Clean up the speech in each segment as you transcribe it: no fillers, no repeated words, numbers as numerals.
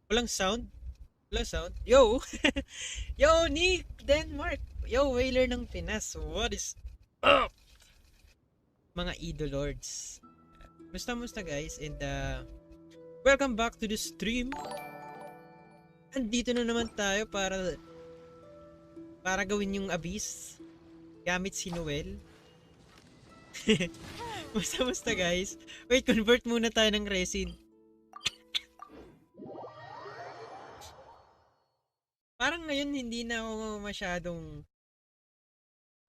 Walang sound? Walang sound? Yo! Yo, Nick! Denmark! Yo, Whaler ng Pinas! What is up? Mga idolords. Musta guys? And welcome back to the stream. Andito na naman tayo para gawin yung abyss gamit si Noelle. Musta guys? Wait, convert muna tayo ng resin. Parang ngayon hindi na ako masyadong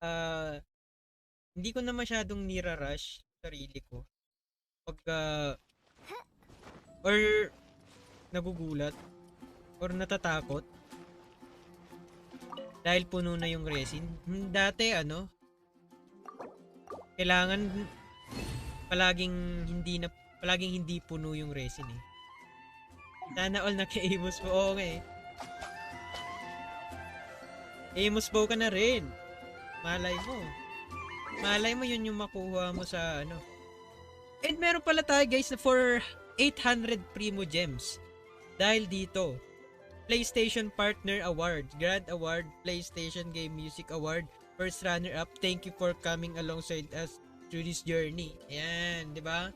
ah hindi ko na masyadong nira-rush sarili ko. Pagka or nagugulat or natatakot dahil puno na yung resin. Dati kailangan palaging hindi puno yung resin eh. Sana all naka-Amos mo. Oo nga eh. Amos bow ka na rin. Malay mo. Malay mo yun yung makuha mo sa ano. And meron pala tayo guys na for 800 Primo Gems. Dahil dito, PlayStation Partner Award, Grand Award, PlayStation Game Music Award, First Runner-Up. Thank you for coming alongside us through this journey. Ayan, di ba?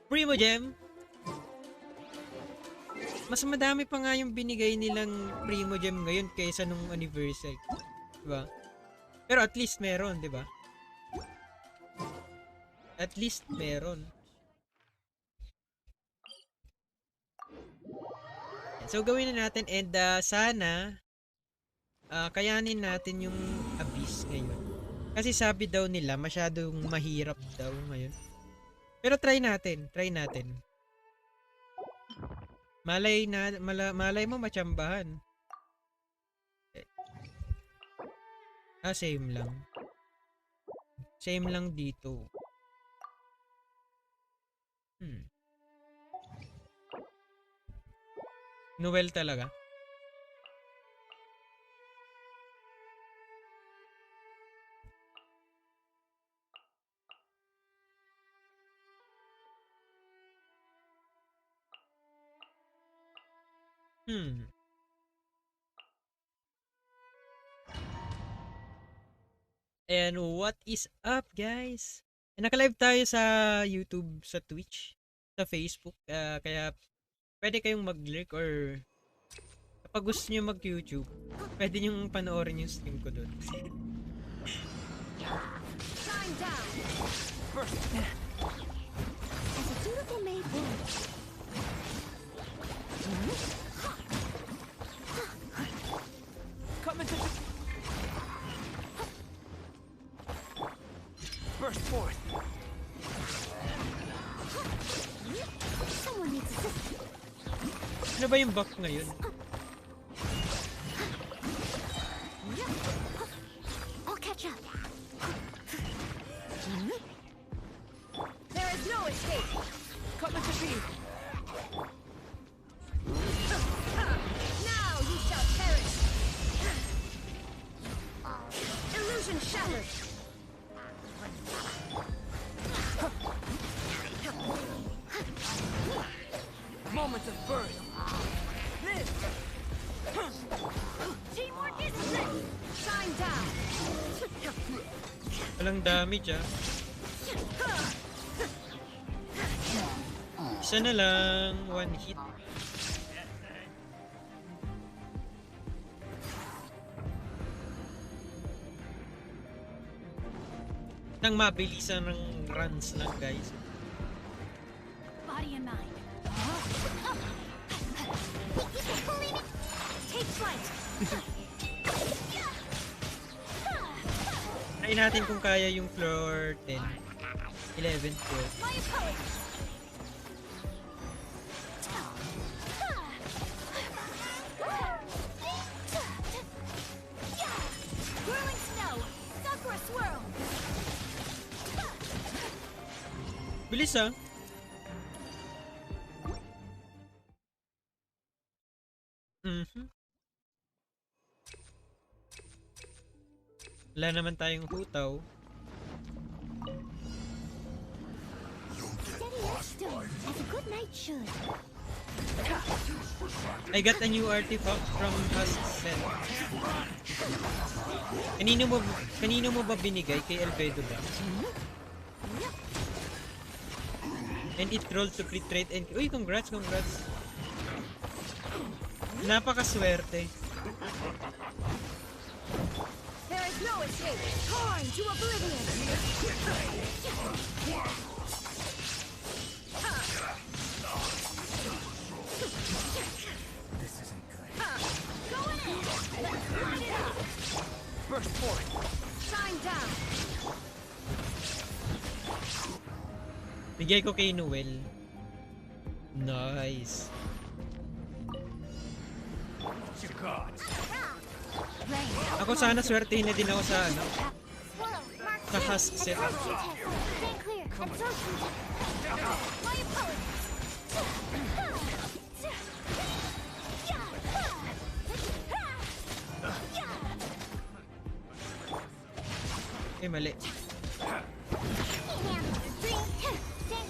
Primo Gem. Mas madami pa nga yung binigay nilang Primo Gem ngayon kaysa nung anniversary. Di ba? Pero at least meron, di ba? At least meron. So gawin na natin and sana kayanin natin yung abyss ngayon. Kasi sabi daw nila masyadong mahirap daw ngayon. Pero try natin. Malay mo matsambahan. Same lang. Same lang dito. Noelle talaga. And what is up guys? Naka-live tayo sa YouTube, sa Twitch, sa Facebook. Kaya pwede kayong mag-lurk or kapag gusto nyo mag-YouTube, pwede nyo panoorin yung stream ko doon. Burst forth. Ano ba yung buff ngayon? I'll catch up. There is no escape. Cut the speed. Now you shall perish. Illusion shattered. Moment of birth. Live. Teamwork is strength. Shine down. Walang damage Isa na lang. One hit. Nang mabilisan ng runs lang guys. Body and mind. Take flight. Try natin kung kaya yung floor 10, 11, 12. My apologies. Whirling snow. Sakura swirl. Bilis Wala naman tayong Hu Tao. Steady as stone, as a good knight should. I got a new artifact from Hasset. Kanino mo ba binigay? Kay Albedo ba? And it rolled to crit rate and... Uy, congrats! Napakaswerte. There is no escape. Torn to oblivion. This isn't good. Going in. Let's burn it up. First point. Shine down. Bigay ko kay Noelle. Nice. You gods. Ako sana swertehin na din ako sa ano. Sa husk set. Stay clear. Absorption. My opponent. Eh, mali. Stand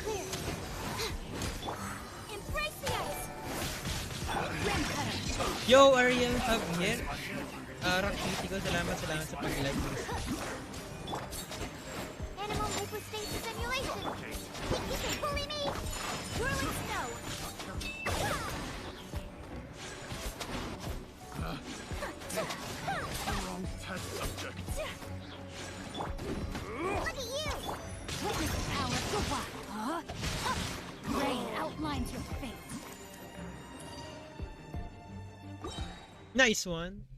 clear. Embrace the ice. Rim cutter. Yo, Ariel Javier. Rock Beauty ko, salamat sa pag-live. Animal hypostasis simulation. You can bully me. Whirling snow. Wrong test subject. Look at you. Witness the power of the wild. Rain outlines your fate. Nice one.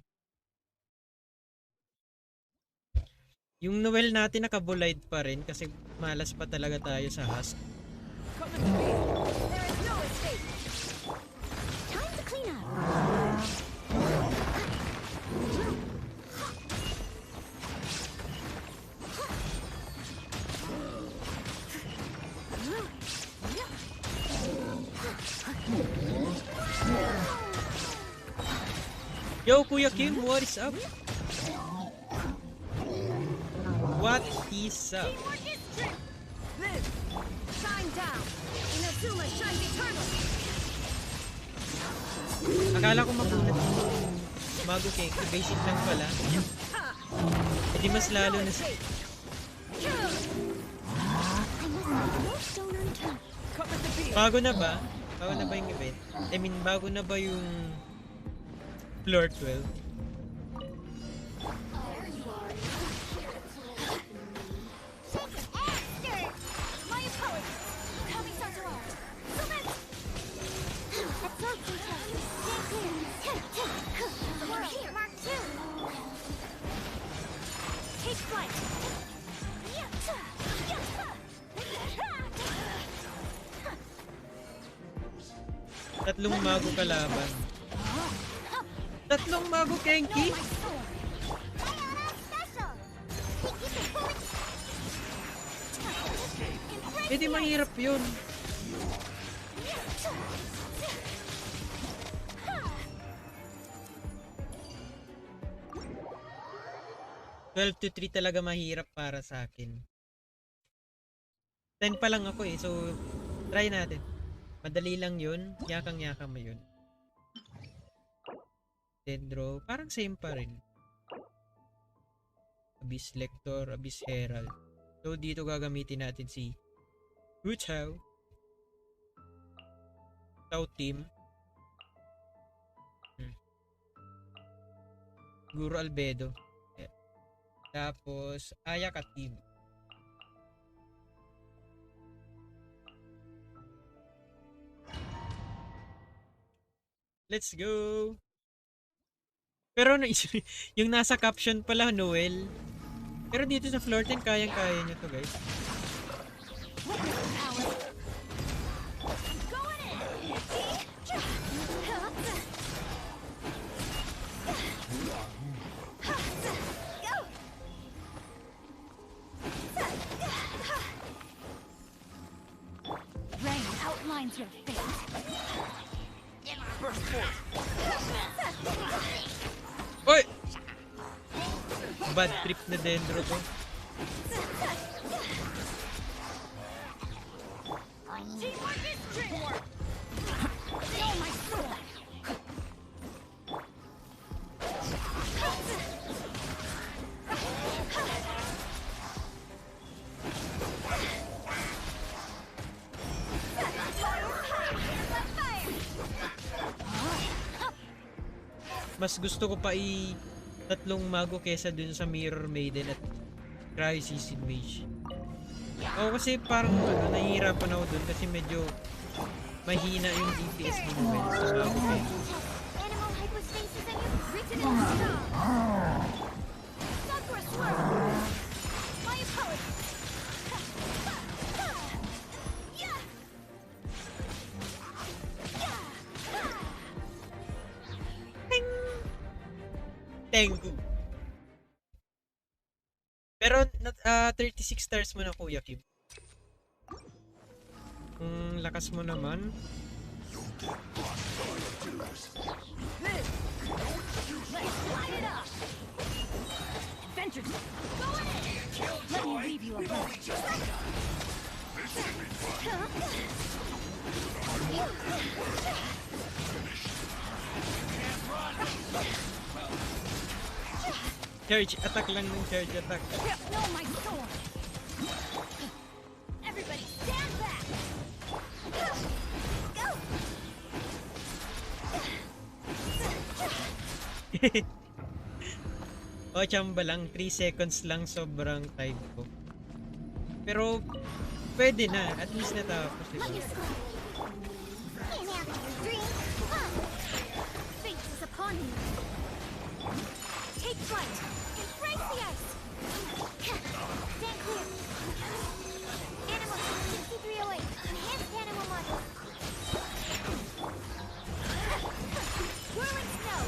Yung Noelle natin nakabulide pa rin kasi malas pa talaga tayo sa husk. There is no escape. Time to clean up. Yo, Kuya Kim, what is up? What is up? Teamwork is strength. Live. Shine down. Inazuma shines eternal. Akala ko makunat yung bago cake. Basic lang pala. Hindi mas lalo na sa... Bago na ba? Bago na ba yung event? I mean, bago na ba yung floor 12? My opponent, Kamisato. Absorption test. Stand clear. World Mark 2. Take flight. Tatlong mago kalaban. Tatlong mago Kenki? Eh di mahirap yun. $12 to 3 talaga mahirap para sa akin. 10 pa lang ako eh, so try natin. Madali lang yun, yakang-yakang mo yun. Dendro, parang same pa rin. Abyss Lector, Abyss Herald. So dito gagamitin natin si Hu Tao. Tao Team. Guru Albedo. Tapos Ayaka Team. Let's go! Pero yung nasa caption pala, Noelle. Pero dito sa floor 10, kayang-kaya nyo to, guys. Rain outlines your fate. First point. Oy! Bad trip na Dendro to. Teamwork is teamwork. mas gusto ko pa tatlong mago kesa dun sa Mirror Maiden at Crisis Mage. Oo, kasi parang nahihirapan ako dun kasi medyo mahina yung DPS ni Noelle sa mago kaya. Animal hypostasis and you've written in the stars. Sakura swirl. My apologies. Yeah. Tengu. Pero 36 stars mo na, Kuya Kim. Lakas mo naman. Light it up. Adventure time. Go in. Let me leave you alone. Charge attack lang ng charge attack. No, my sword. Everybody stand back. Go. O, chamba lang. 3 seconds lang sobrang time ko. Pero, pwede na. At least natapos. Let Diba? me swirl. And out of your dream. Fate is upon you. Take flight. Embrace the ice. Stand clear. Animal 6308. Enhanced animal model. Whirling snow.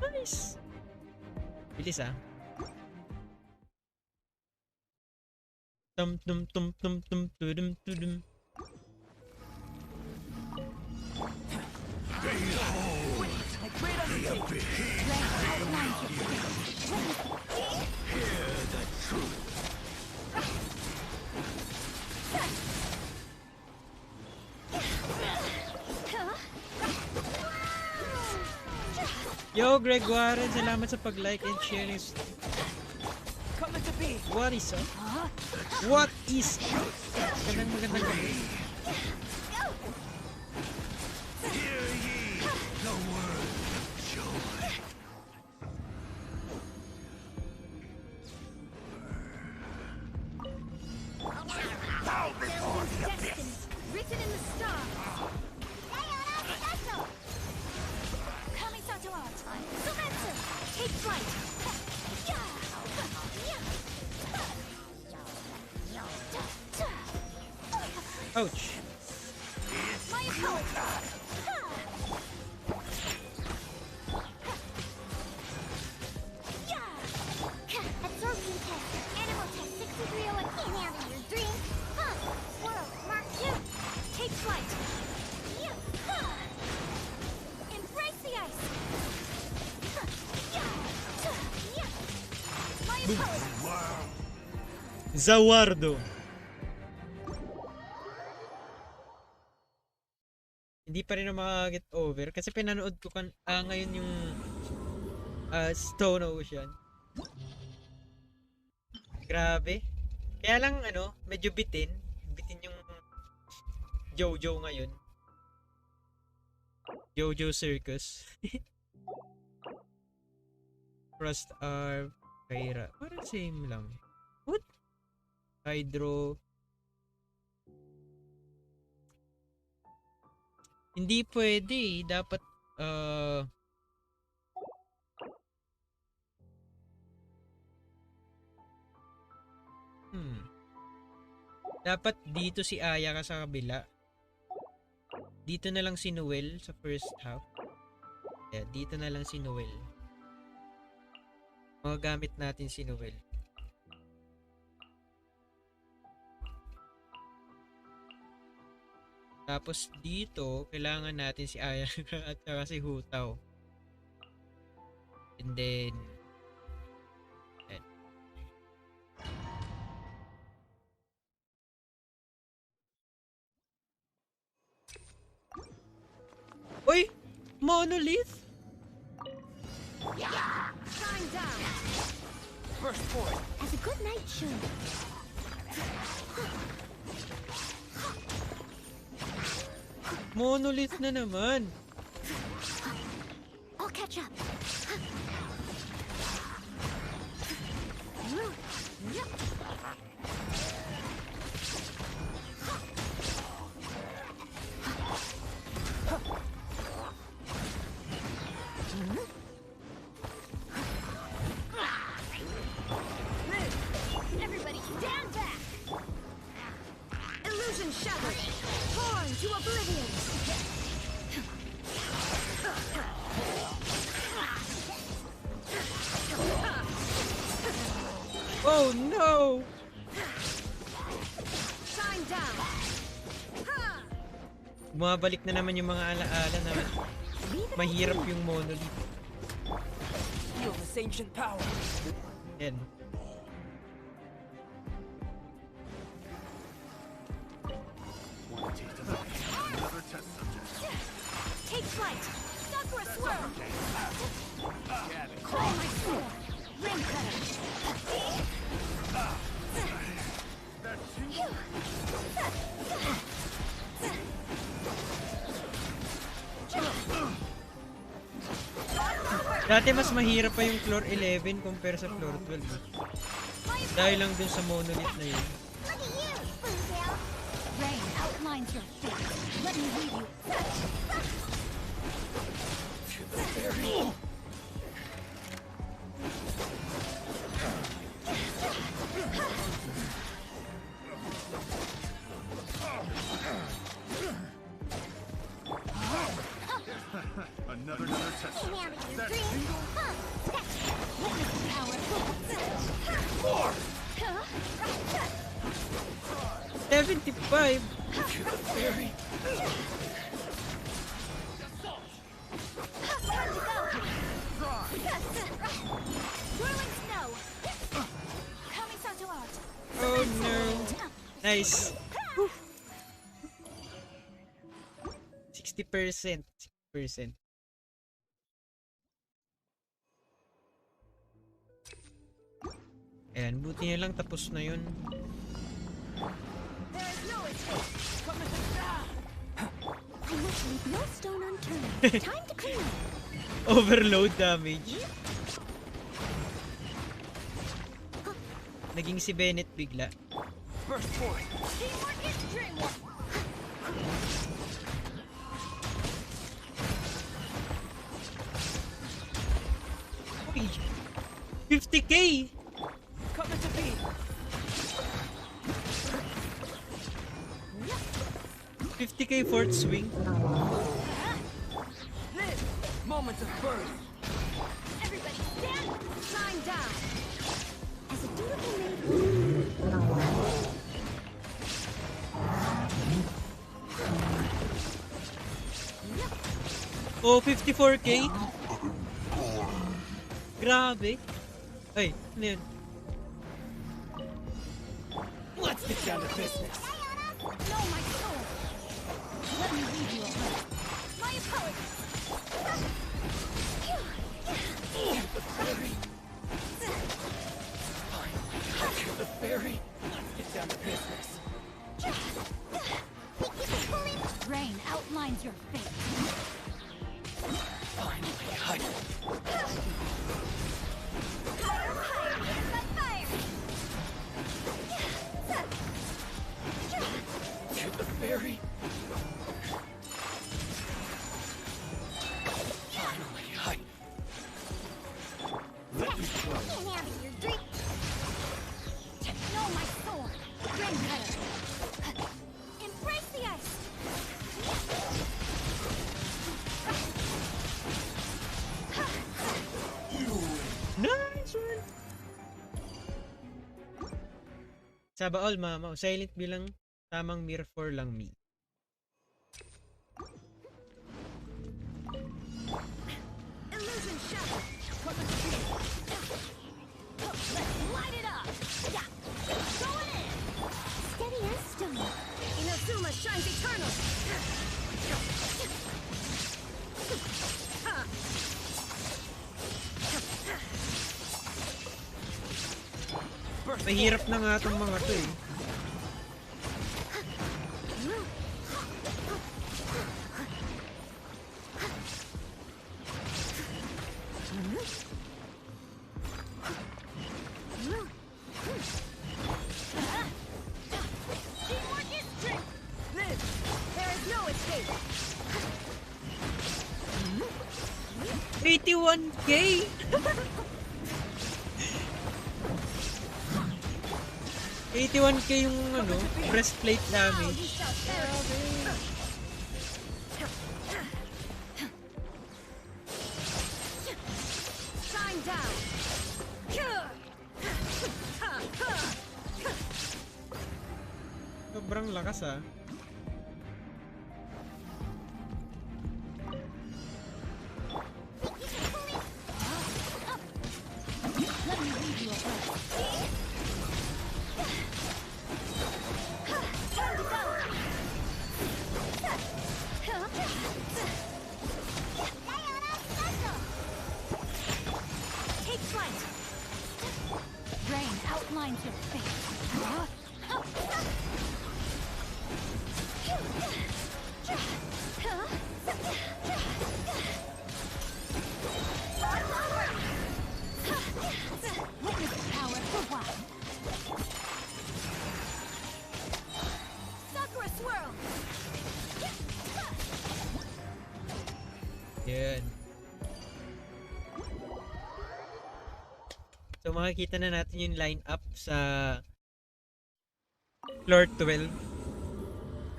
Nice! Bilis ah. Tum tum tum tum tum tudum tudum. Yo, Greg Warren, salamat sa pag-like and share ng What is up? What is up? Magandang gabi. Destiny, written in the stars. Kamisato art. Surrender. Take flight. Ouch. My apologies. Absorption test. Animal test 6301. In out of your dream. Swirl. Mark 2. Take flight. Embrace the ice. My apologies. Zawardo. Hindi pa rin na makaget over kasi pinanood ko ngayon yung Stone Ocean. Grabe. Kaya lang medyo bitin yung Jojo ngayon. Jojo Circus. Frost Arm, Kaira. Parang same lang. What? Hydro. Hindi pwede. Dapat dapat dito si Ayaka sa kabila. Dito na lang si Noelle sa first half. Yeah, dito na lang si Noelle. Magagamit natin si Noelle. Tapos dito, kailangan natin si Ayaka at saka si Hu Tao. And then ayan. Uy! Monolith! Shine down. First point. As a good night should. Monolith na naman. I'll catch up. Everybody stand back! Illusion shattered! Torn to oblivion! Oh no! Shine down! Bumabalik na naman yung mga alaala na mahirap yung monolith. Feel this ancient power. Yan. Take flight! Sakura swirl! Call my sword! Ring cutter! Dati mas mahirap pa yung floor 11 compare sa floor 12. Dahil lang dun sa monolith na yun. Look at you, Boozle! Rain outlines your fate. Let me lead you. Another test. That tingle? More. 75! Fairy. Whirling snow! Kamisato out! Oh no! Nice! 60%. 60%. Ayan, buti na lang tapos na yun. There is no escape! I must leave no stone unturned. Time to clean up. Overload damage. Naging si Bennett bigla. First point. Teamwork is dreamwork! Uy! 50k! Coming to be. 50k fourth swing. This moment of birth. Everybody stand! Shine down! As a dutiful maid Oh, 54k? Grabe. Ay, ano yun? Let's get down to business. know my soul! Let me lead you away. My apologies! The fairy. Fine. The fairy. Let's get down to business. Rain outlines your fate. Finally, hide. Higher, higher, by fire! To the fairy. Finally, hide. Let me go. Hand me your drink. Know my sword. Ring cutter. Embrace the ice. Nice one! Saba all, mama. Silent bilang tamang mirror for lang me. Illusion shattered. Let's light it up. Yeah. Going in. Steady as stone. Inazuma shines eternal. Mahirap na nga itong mga to eh. 81K! 81K yung ano, breastplate damage. Shine down. Sobrang lakas ah. Let me lead you away. Time to go. Take flight. Rain outlines your face. Witness the power for what? Sakura swirl. Yan. So makikita na natin yung line up sa floor 12.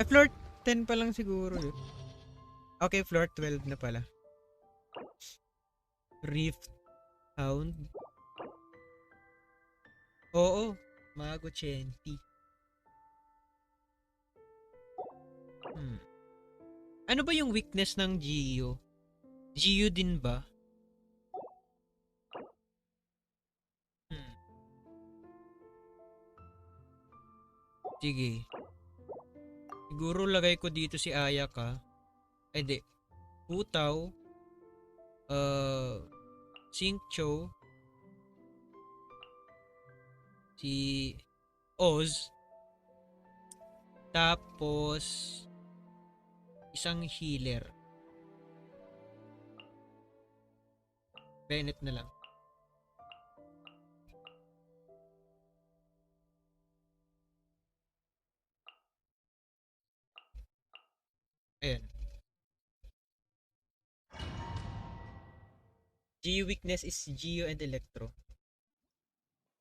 Floor 10 pa lang siguro yun. Okay, floor 12 na pala. Rift Hound. Oo, Mago Chenti. Ano ba yung weakness ng Gio? Gio din ba? Sige. Siguro lagay ko dito si Ayaka. Ay di. Hu Tao. Xingqiu. Si Oz. Tapos isang healer. Bennett na lang. Ayan. Geo weakness is Geo and Electro.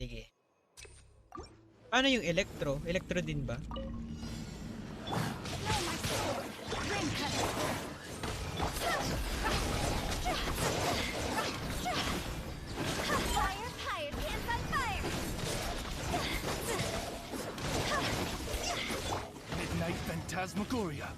Sige. Paano yung Electro? Electro din ba? Midnight Phantasmagoria.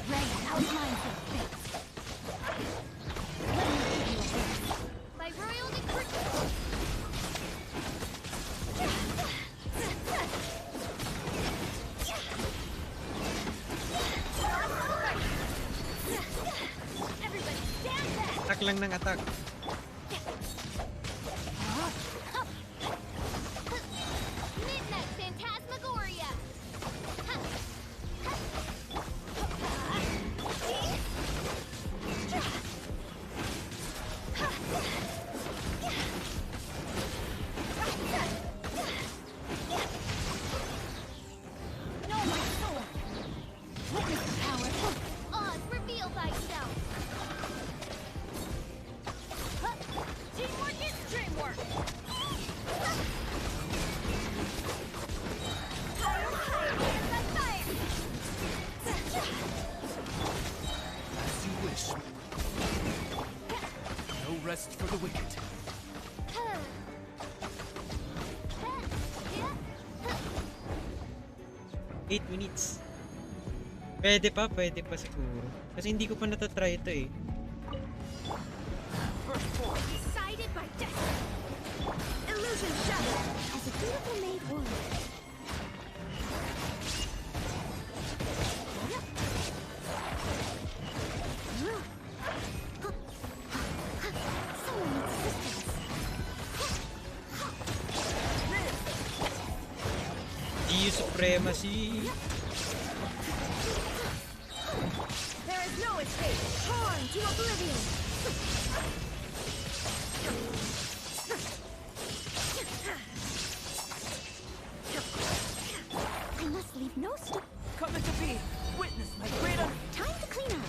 Rain outlines your face. By royal decree. Everybody stand back. Attack lang ng attack. Midnight Phantasmagoria. No, my sword. Witness the power. Oz, reveal thyself. Teamwork is dreamwork. Fire, fire, fire, fire. As you wish. No rest for the wicked. 8 minutes. Pwede pa siguro. Kasi hindi ko pa natatry ito eh. Decided by destiny. Illusion shattered as a beautiful maid would. Someone needs assistance. Geo Supremacy. There is no escape. Torn to oblivion. No stop. Come into being. Witness my great Time to clean up.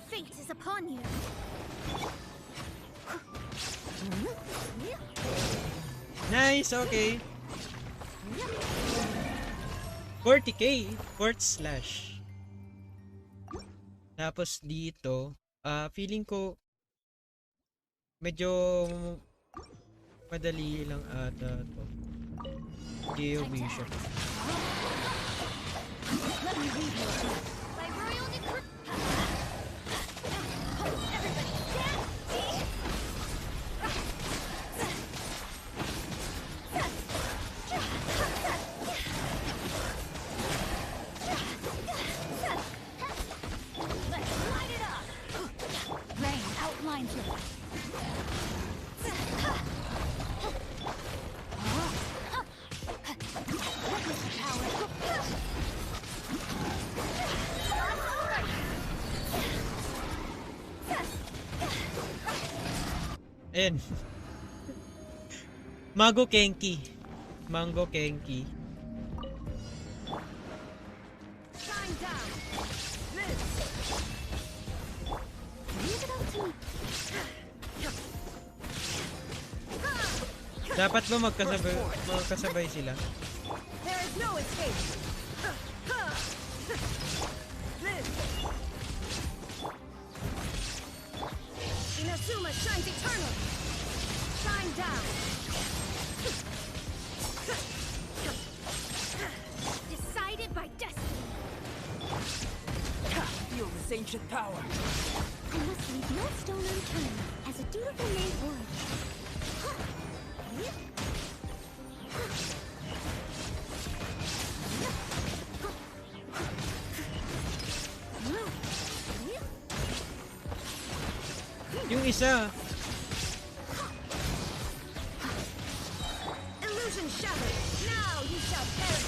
Fate is upon you. Nice, okay. 40k, fourth slash. Tapos dito, feeling ko medyo madali lang ata to. Geo Vision. Let me read your thoughts. By royal decree. Everybody stand. Let's light it up. Rain outlines it. Witness the power. Ayan. Mango Kenki. Mango Kenki. Shine down. Live. Leave it up to me. Dapat ba magkasabay sila? There is no escape. Live. Inazuma shines eternal. Shine down. Decided by destiny. Feel this ancient power. I must leave no stone unturned as a dutiful maid would. Yung isa, Illusion shattered. Now you shall perish.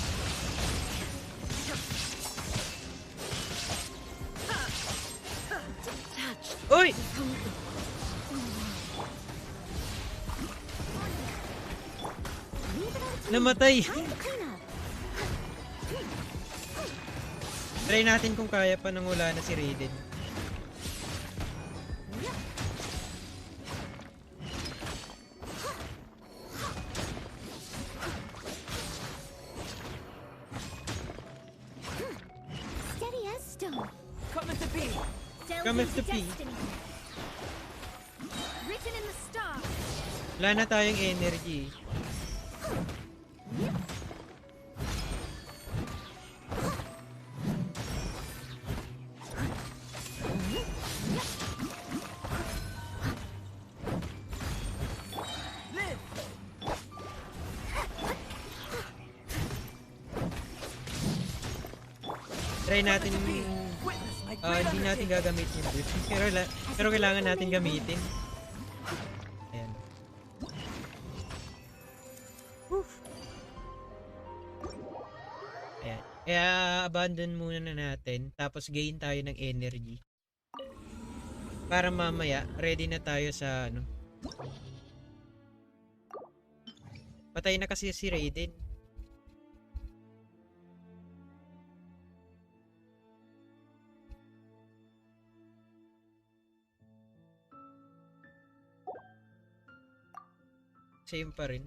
uy! Namatay! Time to clean up. Try natin kung kaya pa nang wala na si Raiden. Steady as stone. Come into being. Delve Come into into being. destiny. Written in the stars. Wala na tayong energy. Live. Try natin Witness my great hindi natin gagamitin yung build. Pero kailangan natin gamitin. Ayan. Ayan. Kaya abandon muna na natin. Tapos gain tayo ng energy. Para mamaya, ready na tayo sa ano. Patay na kasi si Raiden. Same pa rin.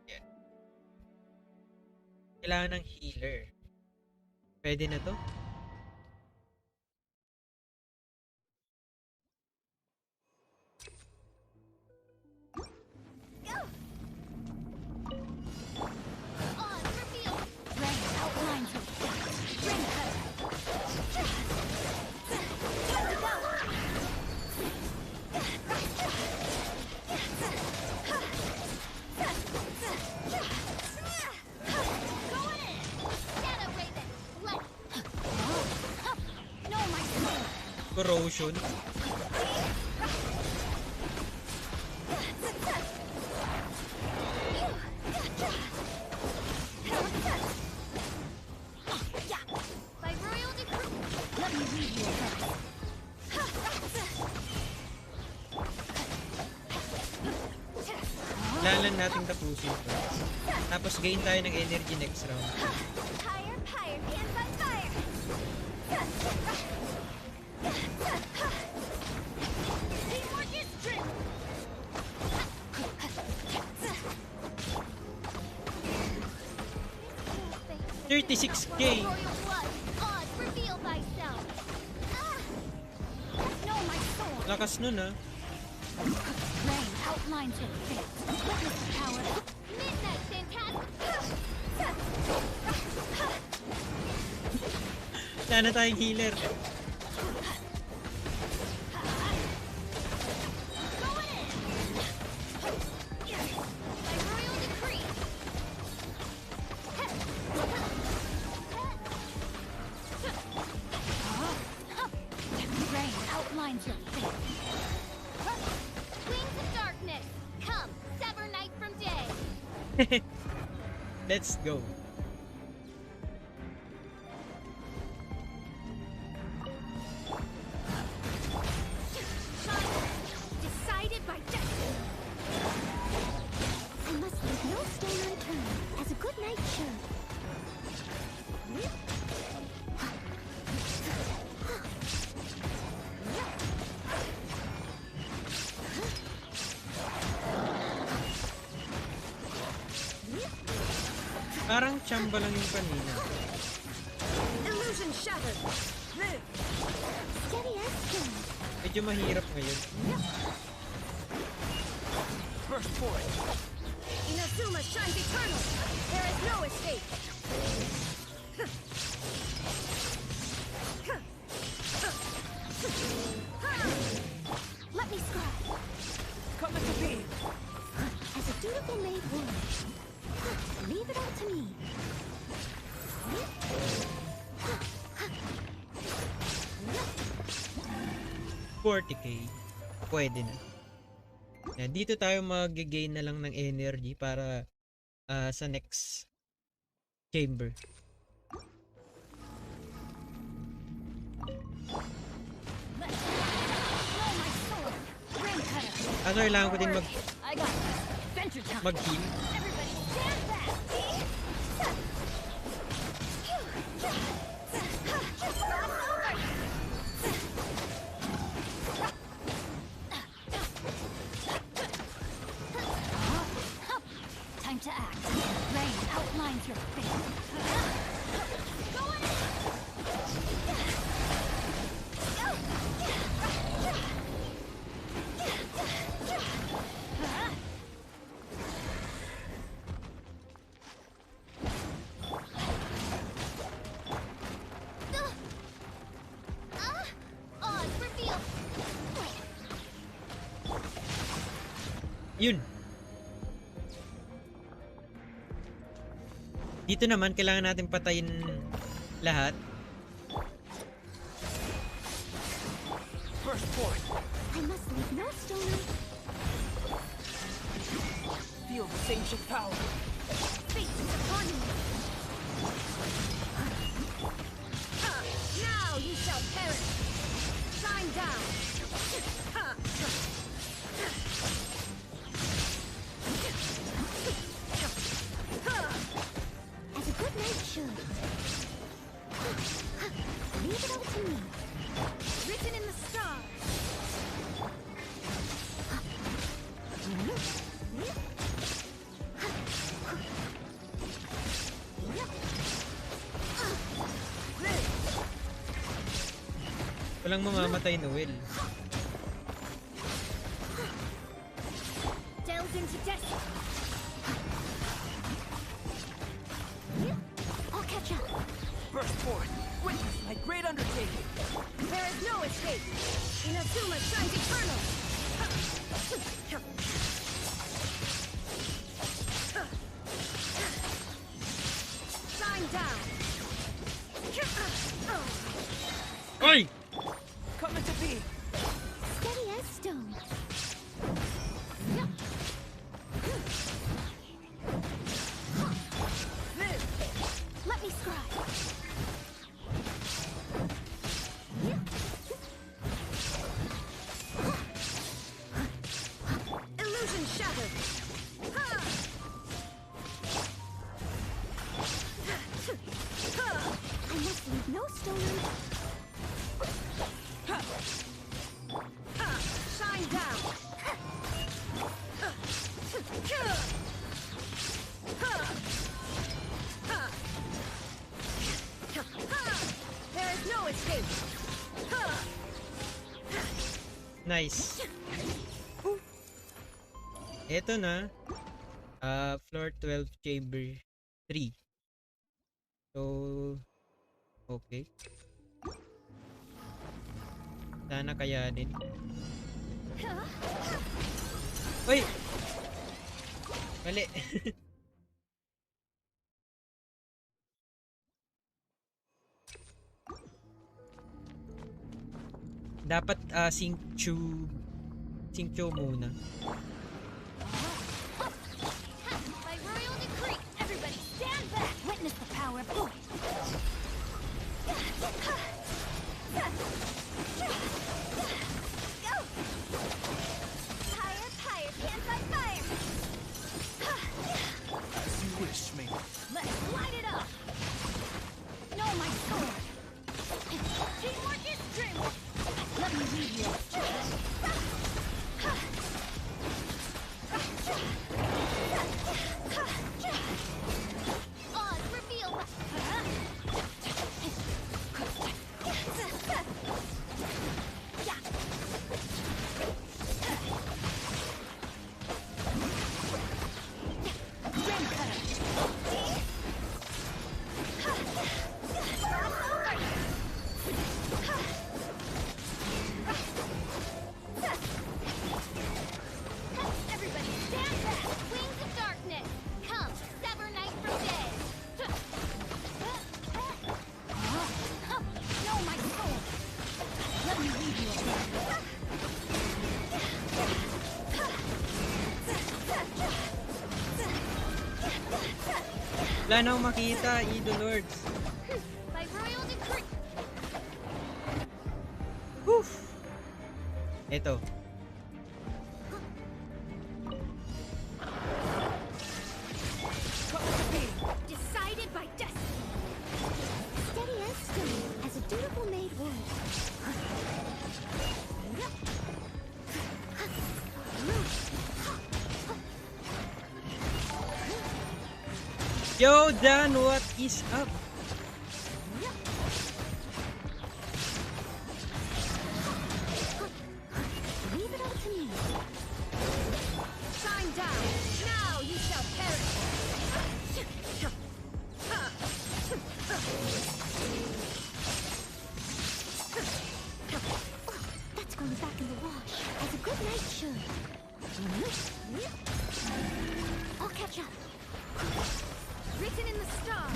Yan. Kailangan ng healer. Pwede na to? On reveal. Rain outlines it. Rain cutter. Time to go. Go in. Shadow Raven. Let. No, my soul. Corrosion. Kailangan lang nating tapusin to. Tapos gain tayo ng energy next round. Higher, higher, hands on fire! Teamwork is strength! 36K! Royal blood, odds reveal thyself! Know my sword! Lakas nun ah. Rain outlines your fate. Witness the power. Midnight phantasm. Wala na tayong healer. Going in. By royal decree. Rain outlines your fate. Wings of darkness, come, sever night from day. Let's go. Shine, decided by destiny. I must leave no stone unturned, as a good knight should. Parang chamba lang yung kanina. Illusion shattered. Live. Steady as stone. Medyo mahirap ngayon. First point. Inazuma shines eternal. There is no escape. Let me scribe. Come to be. As a dutiful maid would. Leave it all to me. 40k. Pwede na. Yan, dito tayo mag-gain na lang ng energy para sa next chamber. Blow my sword. Rain cutter. Ano, kailangan ko din I got this. Venture time. mag-heal. Everybody stand back. Time to act. Rain outlines your fate. Going in. Odds reveal. Yun. Dito naman, kailangan natin patayin lahat. First point. I must leave no stone Feel this ancient power. Fate is upon me. Now you shall perish. Shine down. As a good knight should. Leave it all to me. Written in the stars. Walang mamamatay, Noelle. Delves into destiny. I'll catch up. First point. Witness my great undertaking. There is no escape. Inazuma shines eternal. Shine down. Oy! Come to be. Steady as stone. Live. Let me scribe. Illusion Nice. Ito na. Floor 12, chamber 3. So, okay. Sana kayanin. Uy! Mali. Dapat sync muna. By royal decree, everybody stand back. Witness the power of Go. Higher, higher, can't fight fire. As you wish, mate. Let's light it up. Know my sword. Teamwork is dreamwork. Let me lead you. Oz, reveal. Everybody stand back. Wings of darkness. Come, sever night from day. Know my sword. Let me lead you. Wala na akong makita, Idol Lords. By royal decree. Ito. Decided by destiny. Steady as stone, as a dutiful maid would. Yo, Dan, what is up? Leave it all to me. Shine down. Now you shall perish. That's going back in the wash, as a good night should. I'll catch up. Written in the stars.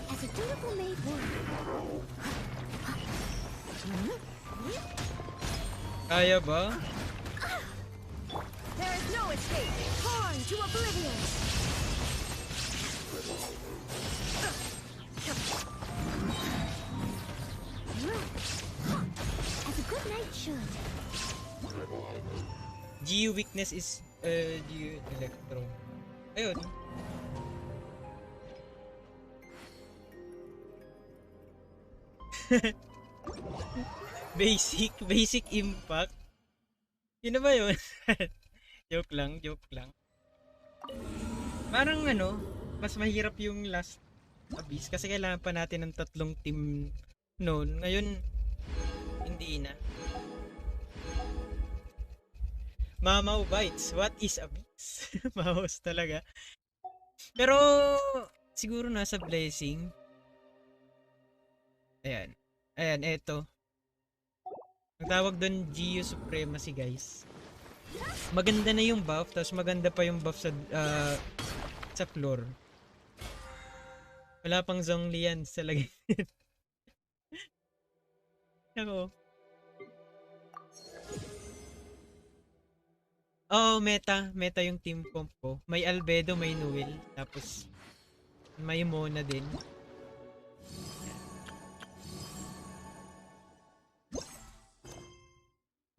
As a dutiful maid would. Kaya ba? There is no escape. Torn to oblivion. As a good night should. GU weakness is GU electro. Ayun. basic impact. Yun na ba yun? joke lang. Parang mas mahirap yung last abyss kasi kailangan pa natin ng 3 team noon. Ngayon, hindi na. Mamaw bites. What is abyss? Mouse talaga. Pero, siguro nasa blessing. Ayan. Ayan, eto. Ang tawag doon, GU Supremacy, guys. Maganda na yung buff, tapos maganda pa yung buff sa floor. Wala pang Zonglian sa lagay. Ako. Oh, meta yung team comp ko. May Albedo, may Noelle, tapos may Mona din.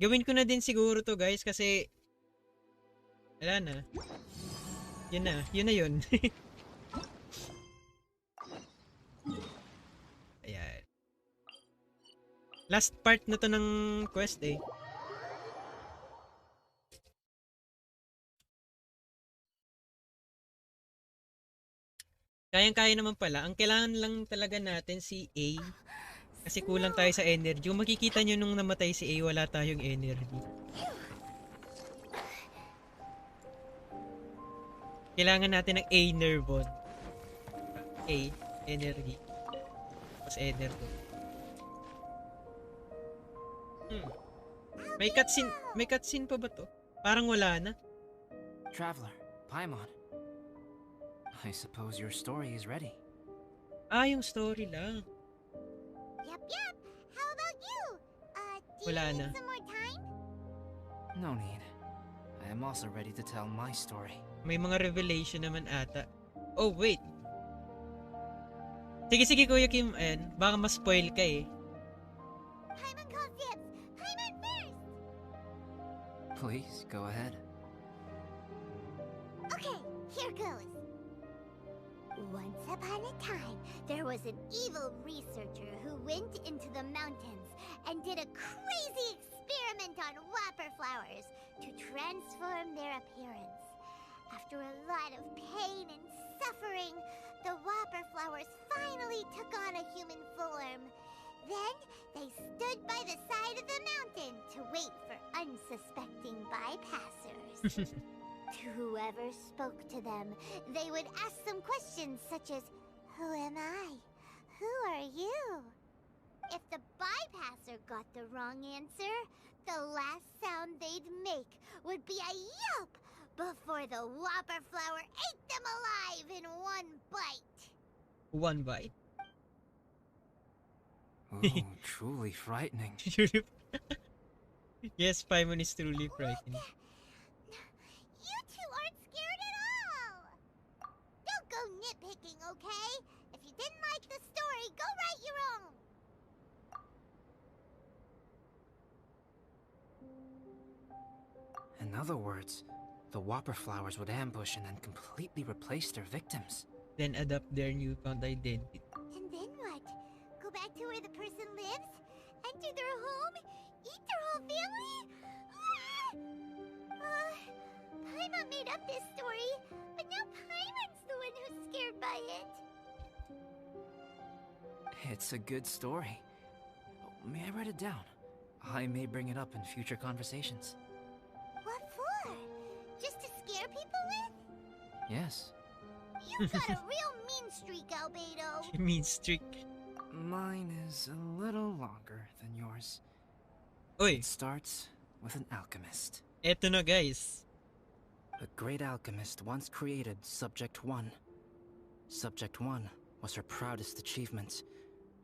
Gawin ko na din siguro to, guys, kasi wala na. Yun na yun. Ayan. Last part na to ng quest eh. Kayang-kaya naman pala. Ang kailangan lang talaga natin si A. Kasi kulang tayo sa energy. Kung makikita nyo nung namatay si A, wala tayong energy. Kailangan natin ng A nervon. A, energy. Tapos energy. May cutscene pa ba to? Parang wala na. Traveler, Paimon. I suppose your story is ready. Ah, yung story lang. Yep. How about you? Do Wala you na. need some more time? No need. I am also ready to tell my story. May mga revelation naman ata. Oh, wait. Sige, Kuya Kim. Ayan, baka ma-spoil ka eh. Paimon calls dibs. Paimon first. Please, go ahead. Okay, here goes. Once upon a time, there was an evil researcher who went into the mountains and did a crazy experiment on whopper flowers to transform their appearance. After a lot of pain and suffering, the whopper flowers finally took on a human form. Then, they stood by the side of the mountain to wait for unsuspecting bypassers. To whoever spoke to them, they would ask some questions such as, "Who am I? Who are you?" If the bypasser got the wrong answer, the last sound they'd make would be a yelp before the whopper flower ate them alive in one bite. One bite. Ooh, truly frightening. Yes, Paimon is truly frightening. You two aren't scared at all! Don't go nitpicking, okay? If you didn't like the story, go write your own! In other words, the whopper flowers would ambush and then completely replace their victims. Then adopt their newfound identity. And then what? Go back to where the person lives? Enter their home? Eat their whole family? Paimon made up this story, but now Paimon's the one who's scared by it. It's a good story. May I write it down? I may bring it up in future conversations. What for? Just to scare people with? Yes. You've got a real mean streak, Albedo. Mean streak. Mine is a little longer than yours. Uy, It starts with an alchemist. eto na guys. A great alchemist once created Subject 1. Subject 1 was her proudest achievement,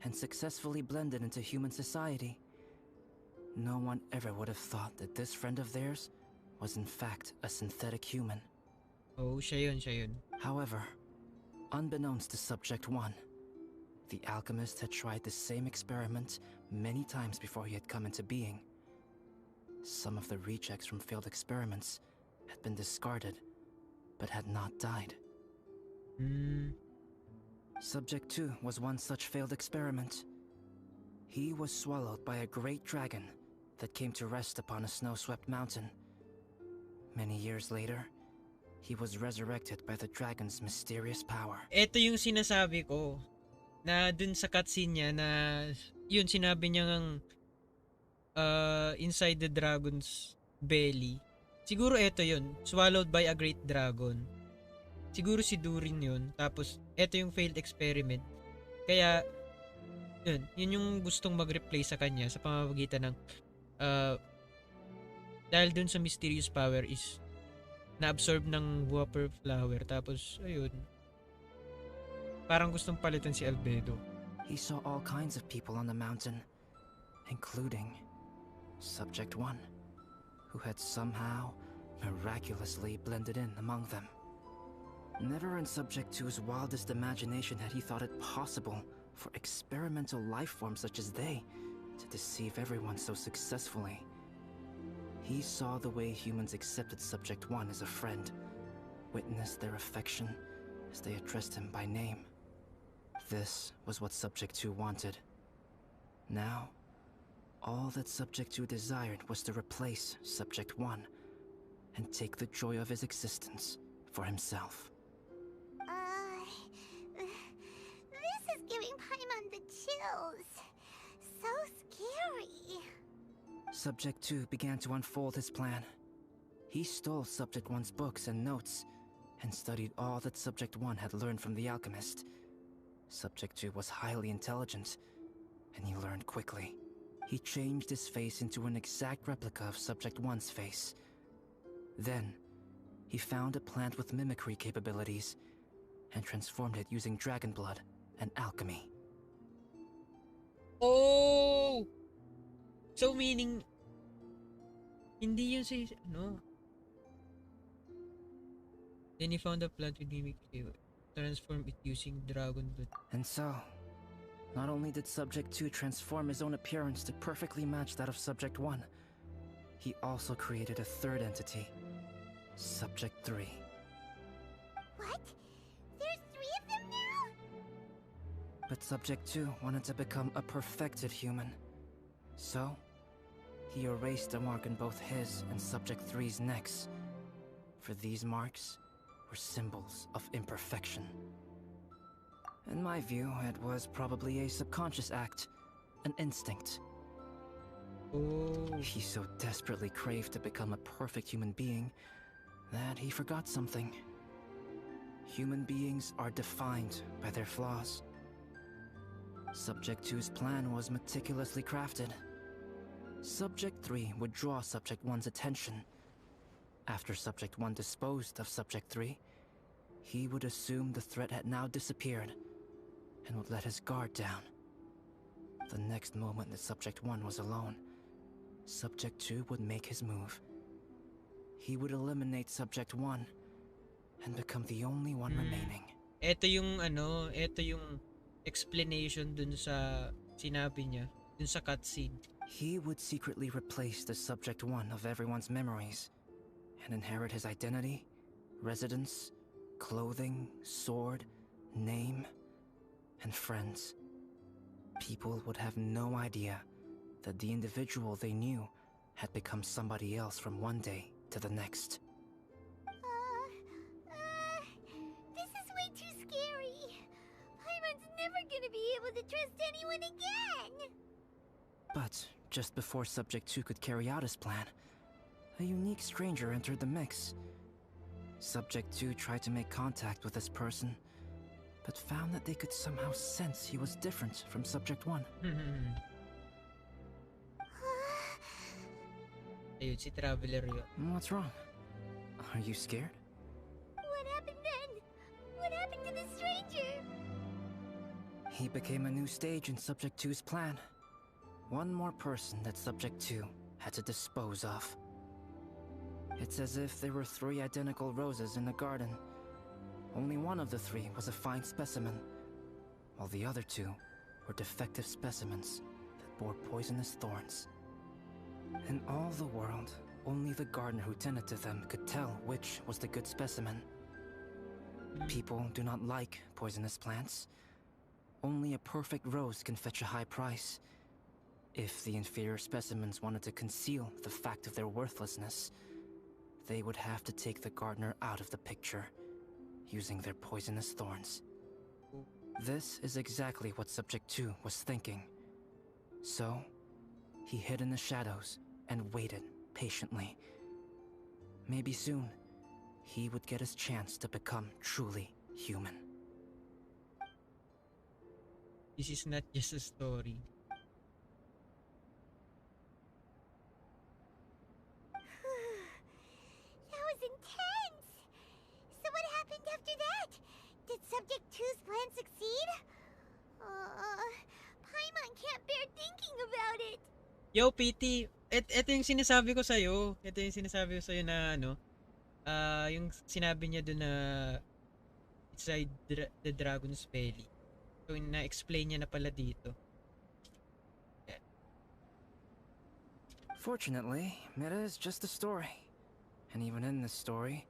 and successfully blended into human society. No one ever would have thought that this friend of theirs was in fact a synthetic human. Oh, siya yun. However, unbeknownst to Subject 1, the alchemist had tried the same experiment many times before he had come into being. Some of the rejects from failed experiments had been discarded, but had not died. Subject 2 was one such failed experiment. He was swallowed by a great dragon that came to rest upon a snow-swept mountain. Many years later, he was resurrected by the dragon's mysterious power. Ito yung sinasabi ko. Na dun sa cutscene niya na yun sinabi niya ngang inside the dragon's belly. Siguro ito yun. Swallowed by a great dragon. Siguro si Durin yun. Tapos ito yung failed experiment. Kaya yun yung gustong mag-replay sa kanya sa pamamagitan ng dahil dun sa mysterious power is na-absorb ng whopper flower. Tapos ayun, parang gustong palitan si Albedo. He saw all kinds of people on the mountain, including Subject 1, who had somehow miraculously blended in among them. Never in Subject 2's wildest imagination had he thought it possible for experimental life forms such as they to deceive everyone so successfully. He saw the way humans accepted Subject 1 as a friend, witnessed their affection as they addressed him by name. This was what Subject 2 wanted. Now, all that Subject 2 desired was to replace Subject 1 and take the joy of his existence for himself. chills. So scary. Subject 2 began to unfold his plan. He stole Subject 1's books and notes, and studied all that Subject 1 had learned from the alchemist. Subject 2 was highly intelligent, and he learned quickly. He changed his face into an exact replica of Subject 1's face. Then, he found a plant with mimicry capabilities, and transformed it using dragon blood and alchemy. Oh! So meaning, hindi yun si, ano? Then he found a plant with mimicry, transformed it using dragon blood. And so, not only did Subject 2 transform his own appearance to perfectly match that of Subject 1, he also created a third entity, Subject 3. What? There's 3 of them now? But Subject 2 wanted to become a perfected human. So, he erased a mark in both his and Subject 3's necks. For these marks were symbols of imperfection. In my view, it was probably a subconscious act, an instinct. Oh. He so desperately craved to become a perfect human being that he forgot something. Human beings are defined by their flaws. Subject 2's plan was meticulously crafted. Subject 3 would draw Subject 1's attention. After Subject 1 disposed of Subject 3, he would assume the threat had now disappeared and would let his guard down. The next moment that Subject 1 was alone, Subject 2 would make his move. He would eliminate Subject 1 and become the only one remaining. Ito yung explanation dun sa sinabi niya, dun sa cutscene. He would secretly replace the Subject 1 of everyone's memories and inherit his identity, residence, clothing, sword, name, and friends. People would have no idea that the individual they knew had become somebody else from one day to the next. This is way too scary. Paimon's never gonna be able to trust anyone again. But just before Subject 2 could carry out his plan, a unique stranger entered the mix. Subject 2 tried to make contact with this person, but found that they could somehow sense he was different from Subject 1. Ayun, si Traveler yun. What's wrong? Are you scared? What happened then? What happened to the stranger? He became a new stage in Subject 2's plan. One more person that Subject 2 had to dispose of. It's as if there were 3 identical roses in a garden. Only one of the 3 was a fine specimen, while the other 2 were defective specimens that bore poisonous thorns. In all the world, only the gardener who tended to them could tell which was the good specimen. People do not like poisonous plants. Only a perfect rose can fetch a high price. If the inferior specimens wanted to conceal the fact of their worthlessness, they would have to take the gardener out of the picture, using their poisonous thorns. This is exactly what Subject 2 was thinking. So, he hid in the shadows and waited patiently. Maybe soon, he would get his chance to become truly human. This is not just a story. That was intense. So what happened after that? Did Subject 2's plan succeed? Paimon can't bear thinking about it. Yo, PT, ito yung sinasabi ko sa'yo. Ito yung sinasabi ko sa'yo na yung sinabi niya doon na inside the Dragon's Belly. So, na-explain niya na pala dito. Fortunately, it is just a story. And even in this story,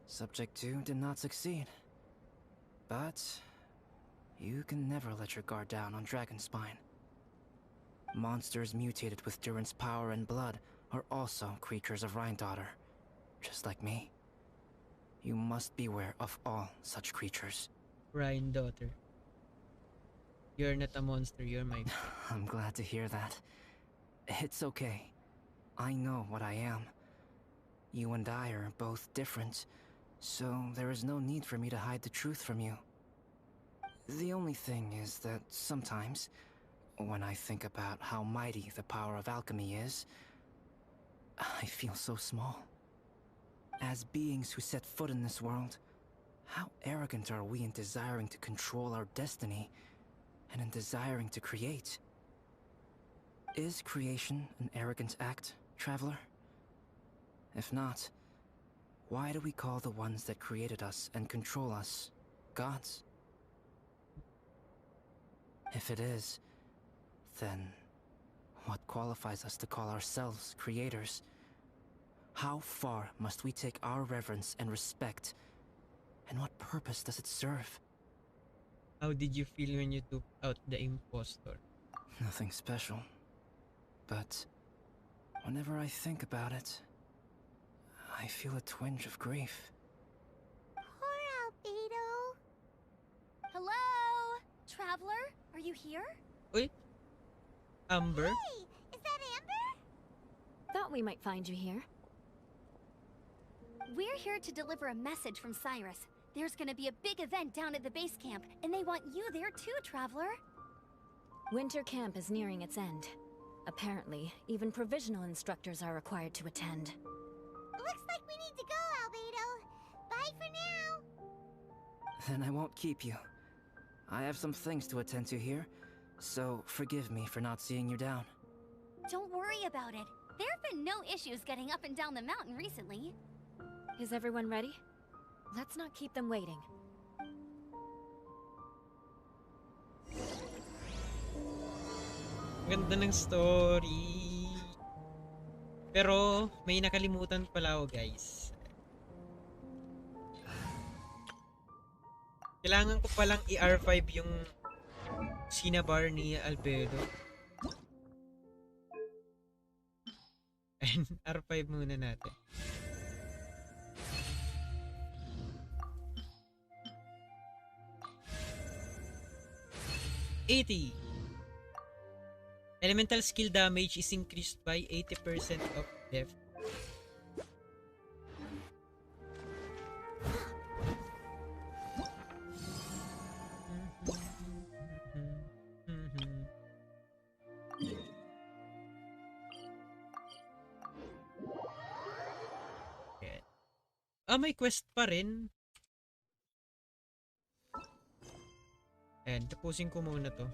Subject 2 did not succeed. But you can never let your guard down on Dragonspine. Monsters mutated with Durin's power and blood are also creatures of Rhine-Daughter, just like me. You must beware of all such creatures. Rhine-Daughter. You're not a monster, you're my friend. I'm glad to hear that. It's okay. I know what I am. You and I are both different, so there is no need for me to hide the truth from you. The only thing is that sometimes, when I think about how mighty the power of alchemy is, I feel so small. As beings who set foot in this world, how arrogant are we in desiring to control our destiny, and in desiring to create? Is creation an arrogant act, traveler? If not, why do we call the ones that created us and control us gods? If it is, then what qualifies us to call ourselves creators? How far must we take our reverence and respect, and what purpose does it serve? How did you feel when you took out the impostor? Nothing special. But whenever I think about it, I feel a twinge of grief. Poor Albedo. Hello? Traveler, are you here? Uy? Amber? Hey, is that Amber? Thought we might find you here. We're here to deliver a message from Cyrus. There's gonna be a big event down at the base camp, and they want you there too, Traveler. Winter camp is nearing its end. Apparently, even provisional instructors are required to attend. Looks like we need to go, Albedo. Bye for now. Then I won't keep you. I have some things to attend to here, so forgive me for not seeing you down. Don't worry about it. There have been no issues getting up and down the mountain recently. Is everyone ready? Let's not keep them waiting. Ganda ng story. Pero may nakalimutan pala ako, guys. Kailangan ko palang i-R5 yung Cinnabar ni Albedo. And R5 muna natin. Elemental skill damage is increased by 80% of depth. May quest pa rin. Ayan, tapusin ko muna to.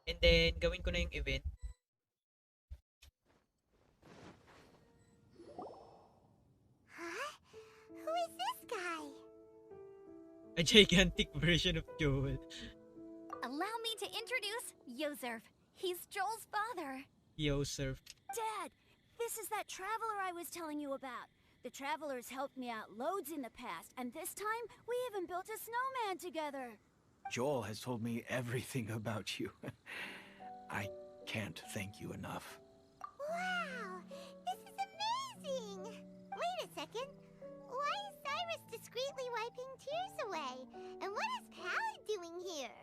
And then, gawin ko na yung event. Huh? Who is this guy? A gigantic version of Joel. Allow me to introduce Yozerf. He's Joel's father. Yozerf. Dad, this is that traveler I was telling you about. The traveler's helped me out loads in the past, and this time we even built a snowman together. Joel has told me everything about you. I can't thank you enough. Wow, this is amazing! Wait a second. Why is Cyrus discreetly wiping tears away? And what is Pallid doing here?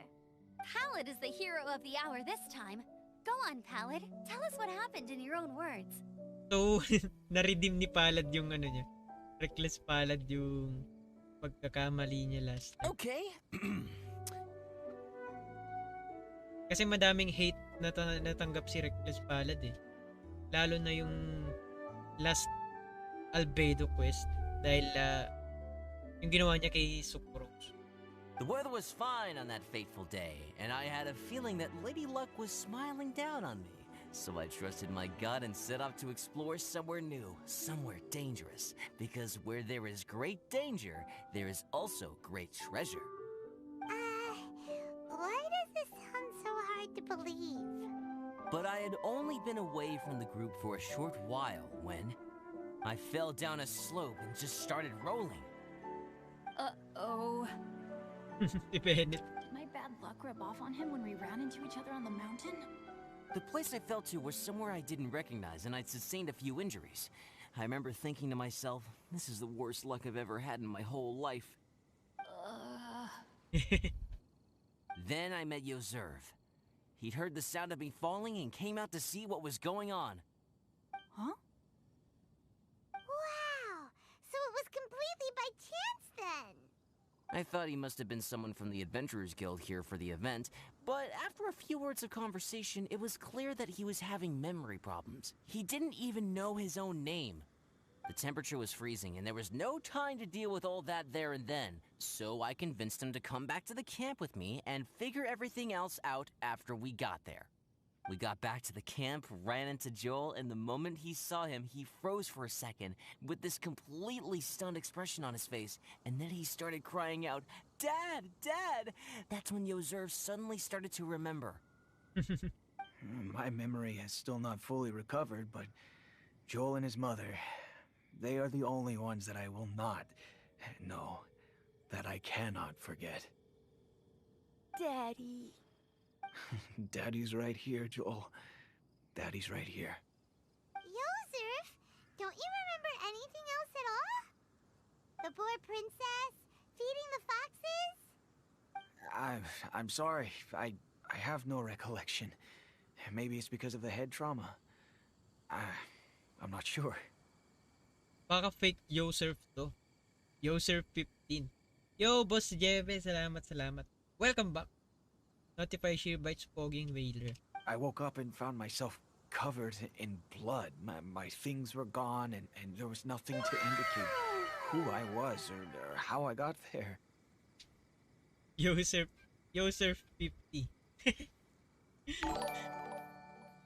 Pallid is the hero of the hour this time. Go on, Pallid. Tell us what happened in your own words. So, na-redeem ni Palad yung ano niya. Reckless Palad yung pagkakamali niya last time. Okay. Kasi madaming hate na natanggap si Reckless Palad eh. Lalo na yung last Albedo quest dahil yung ginawa niya kay Sucrose. The weather was fine on that fateful day, and I had a feeling that Lady Luck was smiling down on me. So I trusted my gut and set off to explore somewhere new, somewhere dangerous. Because where there is great danger, there is also great treasure. Why does this sound so hard to believe? But I had only been away from the group for a short while when I fell down a slope and just started rolling. Uh-oh. Si Bennett. Did my bad luck rub off on him when we ran into each other on the mountain? The place I fell to was somewhere I didn't recognize, and I'd sustained a few injuries. I remember thinking to myself, this is the worst luck I've ever had in my whole life. Then I met Yoserv. He'd heard the sound of me falling and came out to see what was going on. Huh? Wow! So it was completely by chance then! I thought he must have been someone from the Adventurers Guild here for the event, but after a few words of conversation, it was clear that he was having memory problems. He didn't even know his own name. The temperature was freezing, and there was no time to deal with all that there and then, so I convinced him to come back to the camp with me and figure everything else out after we got there. We got back to the camp, ran into Joel, and the moment he saw him, he froze for a second with this completely stunned expression on his face, and then he started crying out, "Dad! Dad!" That's when Yoserv suddenly started to remember. My memory has still not fully recovered, but Joel and his mother, they are the only ones that I will not, no, that I cannot forget. Daddy. Daddy's right here, Joel. Daddy's right here. Yoserf, don't you remember anything else at all? The poor princess? Feeding the foxes? I'm sorry. I have no recollection. Maybe it's because of the head trauma. I'm not sure. Baka fake Yoserf to. Yoserf 15. Yo, Boss Jeve, salamat. Welcome back. Notify Shearbites Fogging Whaler. I woke up and found myself covered in blood. My things were gone, and there was nothing to indicate who I was or how I got there. Yoserf 50.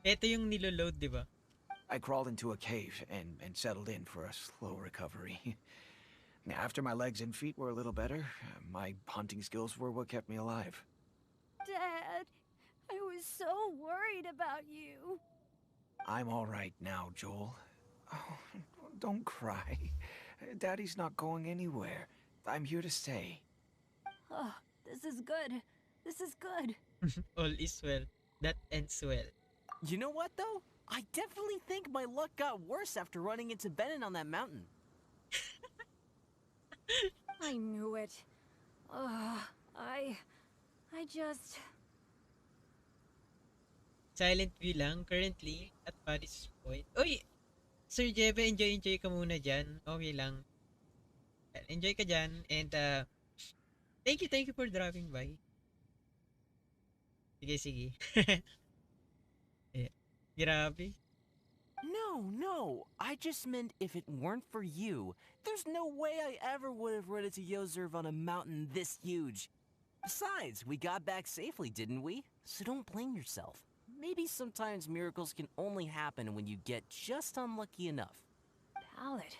Ito yung niloload, di ba? I crawled into a cave and settled in for a slow recovery. After my legs and feet were a little better, my hunting skills were what kept me alive. Dad, I was so worried about you. I'm all right now, Joel. Oh, don't cry. Daddy's not going anywhere. I'm here to stay. Oh, this is good. This is good. All is well. That ends well. You know what, though? I definitely think my luck got worse after running into Benin on that mountain. I knew it. I just... Silent view lang currently at Paris Point. Uy! Sir Jebe, enjoy ka muna dyan. Okay lang. Enjoy ka dyan. And thank you for dropping by. Sige. Grabe. No. I just meant if it weren't for you, there's no way I ever would have run into Yoserv on a mountain this huge. Besides, we got back safely, didn't we? So don't blame yourself. Maybe sometimes miracles can only happen when you get just unlucky enough. Pallet.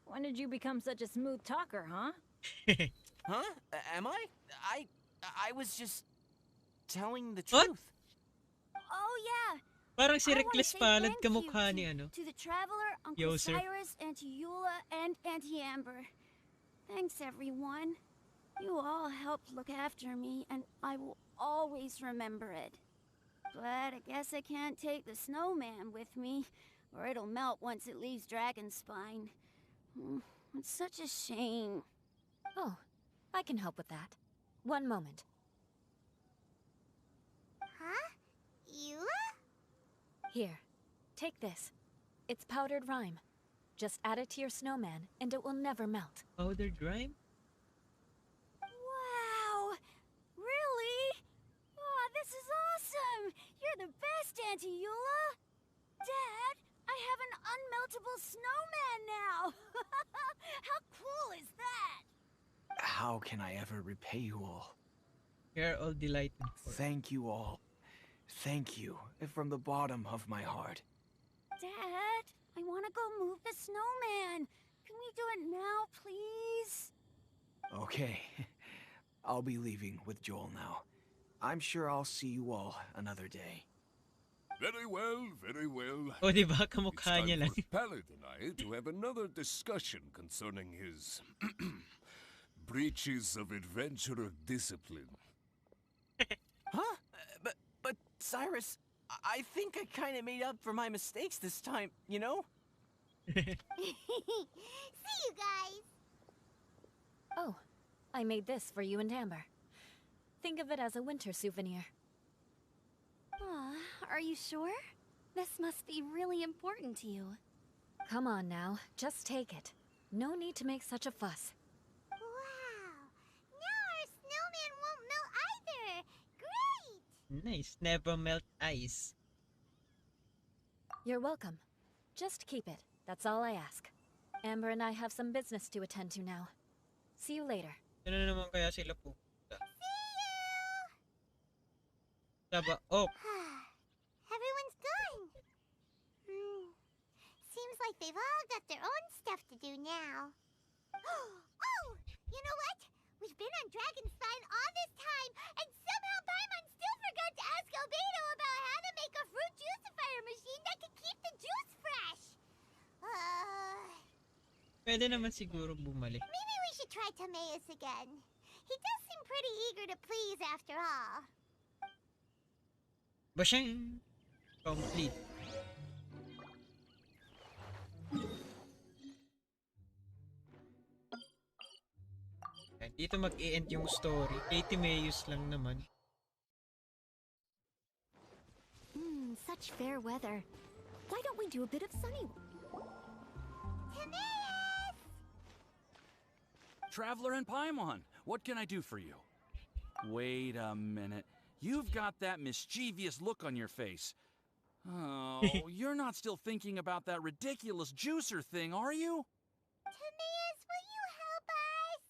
When did you become such a smooth talker, huh? Huh? Am I? I was just telling the What? truth. Oh, yeah. Parang si I wanna Reckless say Palad thank you kamukha ni ano. to the Traveler, Uncle Yoserf. Cyrus, Auntie Eula, and Auntie Amber. Thanks, everyone. You all helped look after me, and I will always remember it. But I guess I can't take the snowman with me, or it'll melt once it leaves Dragonspine. It's such a shame. Oh, I can help with that. One moment. Huh? Eula? Here, take this. It's powdered rime. Just add it to your snowman, and it will never melt. Powdered rime? Wow! Really? Oh, this is awesome! You're the best, Auntie Eula! Dad, I have an unmeltable snowman now! How cool is that? How can I ever repay you all? We are all delighted for. Thank you all. Thank you from the bottom of my heart. Dad, I want to go move the snowman. Can we do it now, please? Okay. I'll be leaving with Joel now. I'm sure I'll see you all another day. Very well, very well. O, di ba? It's Kamukha niya time lang. for Pallet and I to have another discussion concerning his breaches of adventurer discipline. Huh? But Cyrus, I think I kind of made up for my mistakes this time, you know? See you guys! Oh, I made this for you and Amber. Think of it as a winter souvenir. Aw, are you sure? This must be really important to you. Come on now, just take it. No need to make such a fuss. Wow! Now our snowman won't melt either! Great! Nice. Never melt ice. You're welcome. Just keep it. That's all I ask. Amber and I have some business to attend to now. See you later. Ano na naman kaya sila pupunta? See Saba, oh, you! Everyone's gone. Seems like they've all got their own stuff to do now. Oh! You know what? We've been on Dragon's Spine all this time, and somehow Paimon still forgot to ask Albedo about how to make a fruit juicifier machine that can keep the juice fresh. pwede naman siguro bumalik. Maybe we should try Timaeus again. He does seem pretty eager to please after all. Bashang! Complete. Dito mag-i-end yung story. Kay Timaeus lang naman. Such fair weather. Why don't we do a bit of sunny? Timaeus! Traveler and Paimon, what can I do for you? Wait a minute. You've got that mischievous look on your face. Oh, you're not still thinking about that ridiculous juicer thing, are you? Timaeus, will you help us?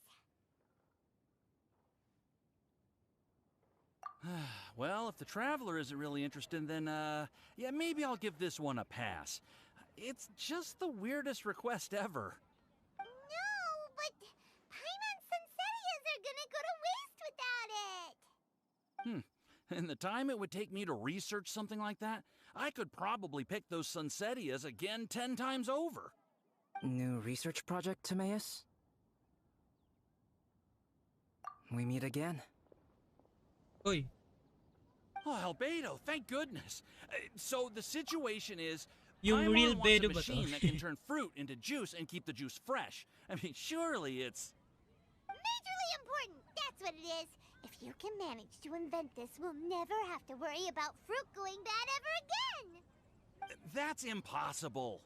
Well, if the Traveler isn't really interested, then, yeah, maybe I'll give this one a pass. It's just the weirdest request ever. No, but Paimon's Sunsettias are gonna go to waste without it. And the time it would take me to research something like that, I could probably pick those Sunsettias again 10 times over. New research project, Timaeus? We meet again. Uy, Oh, Albedo, thank goodness. So the situation is, yung Paimon real wants Bedo a ba to? machine that can turn fruit into juice and keep the juice fresh. I mean, surely it's... Majorly important, that's what it is. If you can manage to invent this, we'll never have to worry about fruit going bad ever again. That's impossible.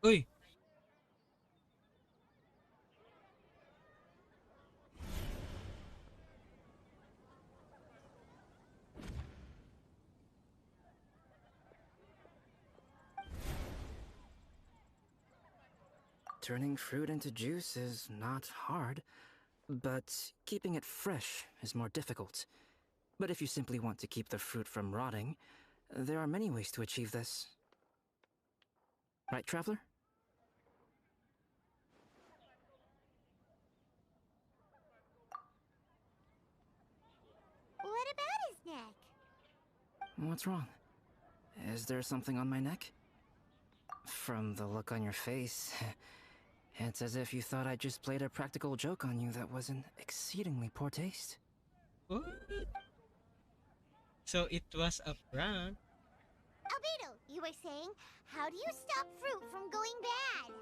uy. Turning fruit into juice is not hard, but keeping it fresh is more difficult. But if you simply want to keep the fruit from rotting, there are many ways to achieve this. Right, Traveler? What about his neck? What's wrong? Is there something on my neck? From the look on your face, it's as if you thought I just played a practical joke on you that was in exceedingly poor taste. What? So it was a prank. Albedo, you were saying, how do you stop fruit from going bad?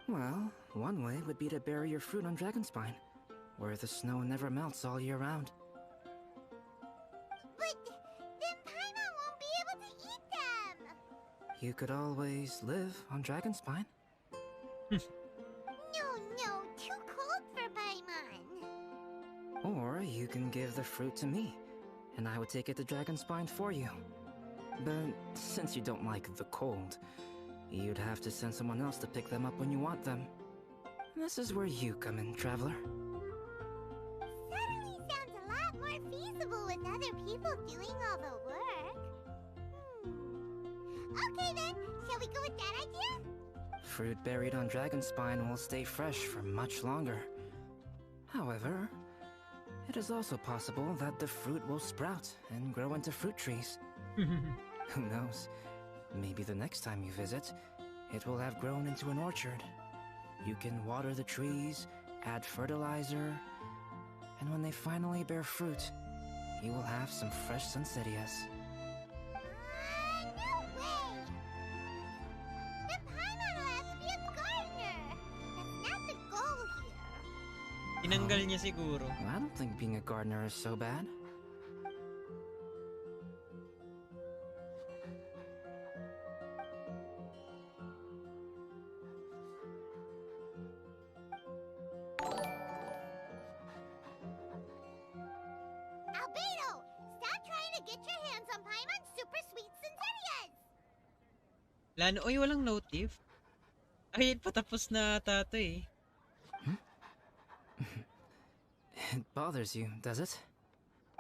Well, one way would be to bury your fruit on Dragonspine, where the snow never melts all year round. But then Paimon won't be able to eat them. You could always live on Dragonspine. No, too cold for Paimon. Or you can give the fruit to me, and I would take it to Dragonspine for you. But since you don't like the cold, you'd have to send someone else to pick them up when you want them. This is where you come in, Traveler. Suddenly sounds a lot more feasible with other people doing all the work. Okay then, shall we go with that idea? Fruit buried on Dragonspine will stay fresh for much longer. However, it is also possible that the fruit will sprout and grow into fruit trees. Who knows? Maybe the next time you visit, it will have grown into an orchard. You can water the trees, add fertilizer, and when they finally bear fruit, you will have some fresh Sunsettias. Tinanggal niya siguro. I don't think being a gardener is so bad. Albedo! Stop trying to get your hands on Paimon's super sweet Centennias! Lano, oy, walang notif. Ay, patapos na tato eh. It bothers you, does it?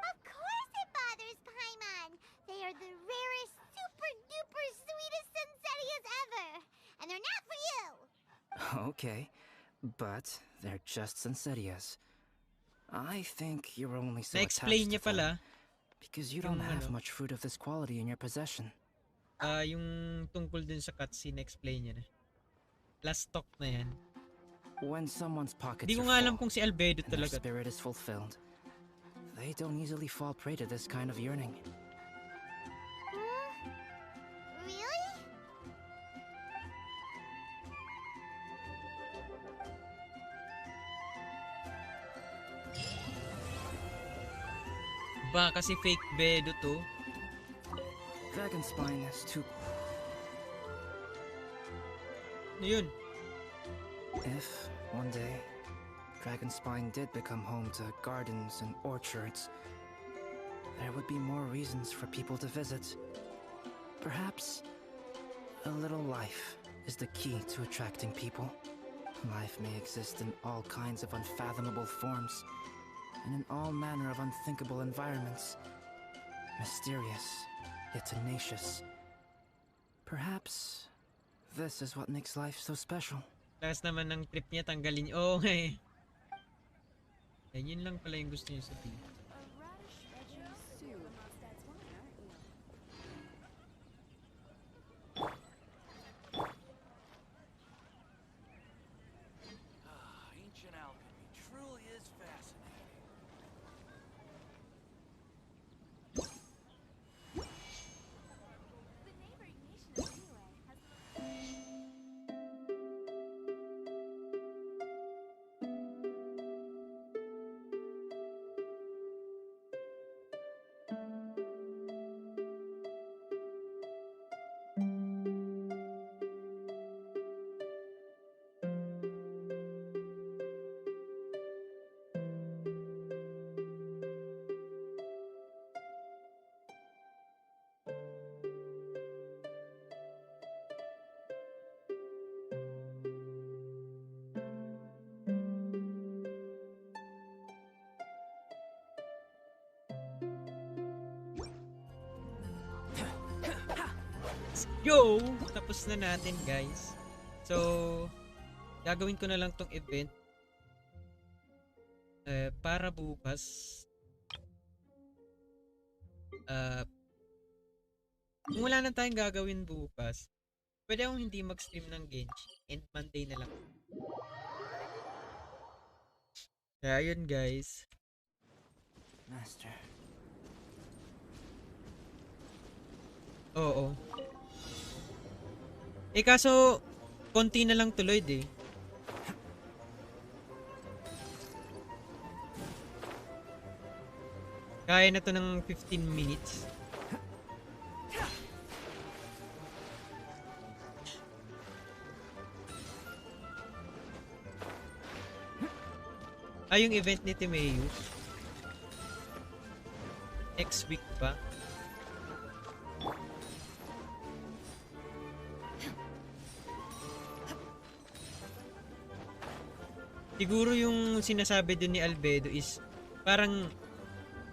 Of course it bothers Paimon! They are the rarest, super duper sweetest Centennias ever! And they're not for you! Okay, but they're just Senserias. I think you're only so Na-explain attached niya to them pala. because you yung don't have ano. much fruit of this quality in your possession. Yung tungkol dun sa cutscene, na-explain niya na. Last talk na yan. When someone's pockets Di ko are nga alam full kung si Albedo and their talaga. spirit is fulfilled, they don't easily fall prey to this kind of yearning. Really? Ba, kasi fake Bedo to. Dragon spine is too. Ano yun? If one day Dragonspine did become home to gardens and orchards, there would be more reasons for people to visit. Perhaps a little life is the key to attracting people. Life may exist in all kinds of unfathomable forms, and in all manner of unthinkable environments. Mysterious, yet tenacious. Perhaps this is what makes life so special. Last naman ng trip niya, tanggalin niya. Oo nga eh. Yun lang pala yung gusto niya sabihin. Ancient alchemy truly is fascinating. Yo! Tapos na natin, guys. So, gagawin ko na lang tong event. Para bukas. Kung wala na tayong gagawin bukas, pwede akong hindi mag-stream ng Genshin. And Monday na lang. Kaya yun, guys. Master. Oo. Kaso, konti na lang tuloy eh. Kaya na to ng 15 minutes. Yung event ni Timeo. Next week pa. Siguro yung sinasabi din ni Albedo is parang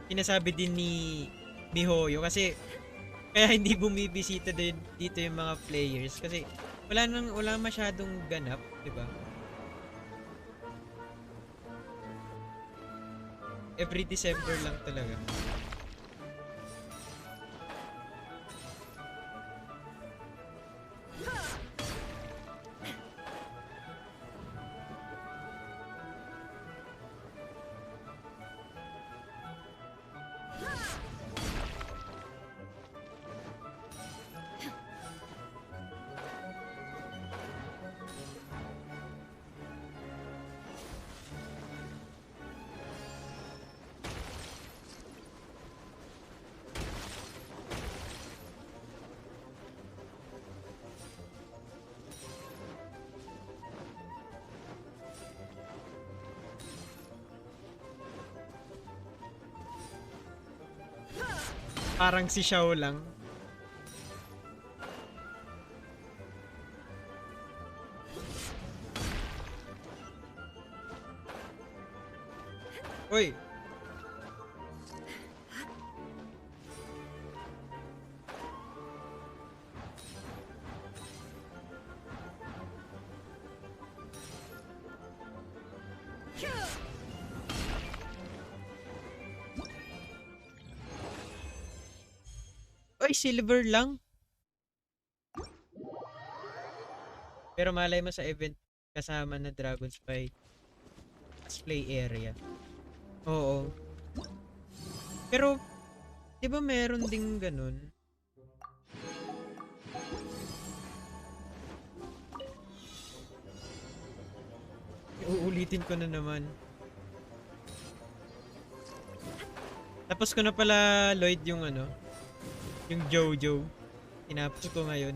sinasabi din ni Hoyo kasi kaya hindi bumibisita din dito yung mga players kasi wala masyadong ganap, 'di ba? Every December lang talaga. Parang si Xiao lang. Uy! Uy, silver lang. Pero malay mo sa event kasama na Dragon Spy display area. Oo. Pero, di ba meron ding ganun? Uulitin ko na naman. Tapos ko na pala, Lloyd, yung ano, yung Jojo. Tinapos ko ngayon.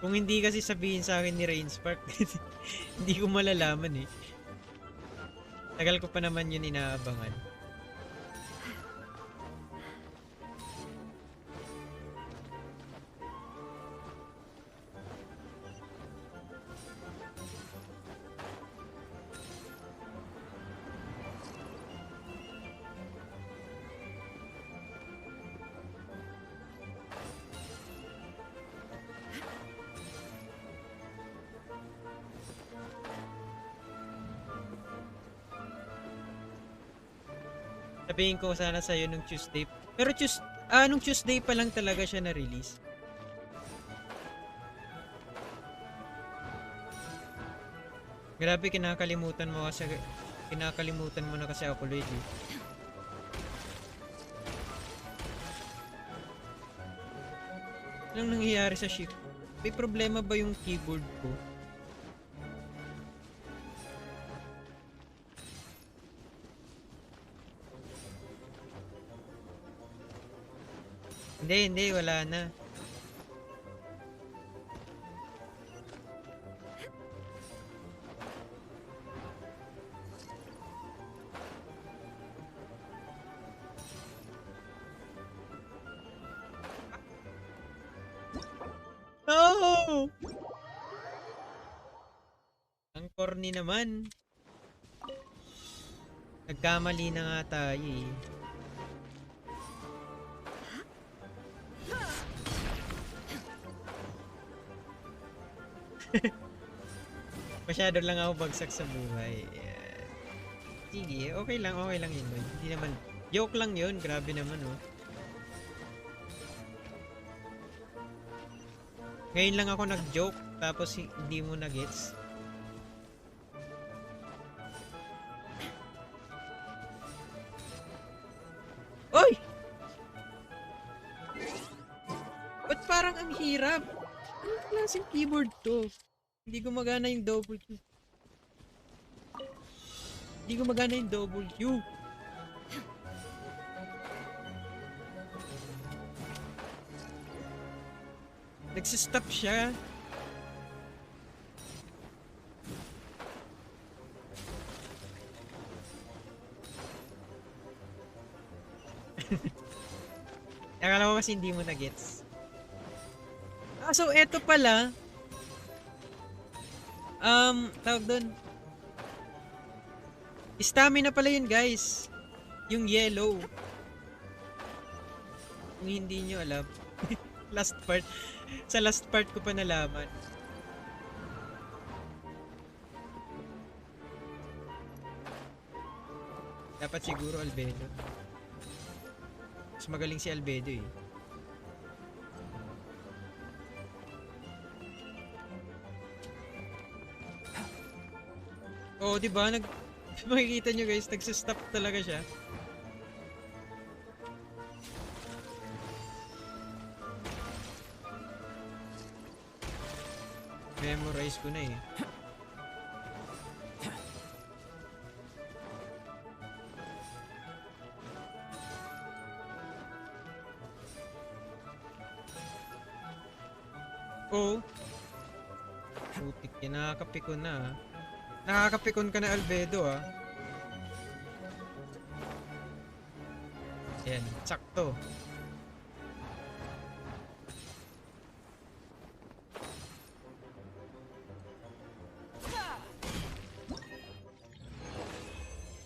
Kung hindi kasi sabihin sa akin ni Rainspark, hindi ko malalaman eh. Tagal ko pa naman yun inaabangan. Sabihin ko sana sa'yo nung Tuesday. Pero nung Tuesday pa lang talaga siya na-release. Grabe, kinakalimutan mo na kasi ako, Lloyd. Anong nangyayari sa shift? May problema ba yung keyboard ko? Hindi, wala na. No! Ang corny naman. Nagkamali na nga tayo eh. Masyado lang ako bagsak sa buhay. Sige, okay lang yun. Hindi naman, joke lang yun. Grabe naman, oh. Ngayon lang ako nag-joke, tapos hindi mo na-gets. Oy! Ba't parang ang hirap? Anong klaseng keyboard to? Hindi gumagana yung double Q. Hindi gumagana yung double Q. Nagsistop siya. Akala ko kasi hindi mo na-gets. So eto pala. Tawag doon. Stamina pala yun, guys. Yung yellow. Kung hindi nyo alam. Last part. Sa last part ko pa nalaman. Dapat siguro Albedo. Mas magaling si Albedo eh. Oh, di ba? Makikita nyo guys, nagsa-stop talaga siya. Memorize ko na eh. Oh. Putik, nakakapikon na ah. Nakakapikon ka na Albedo ah. Ayan, sakto.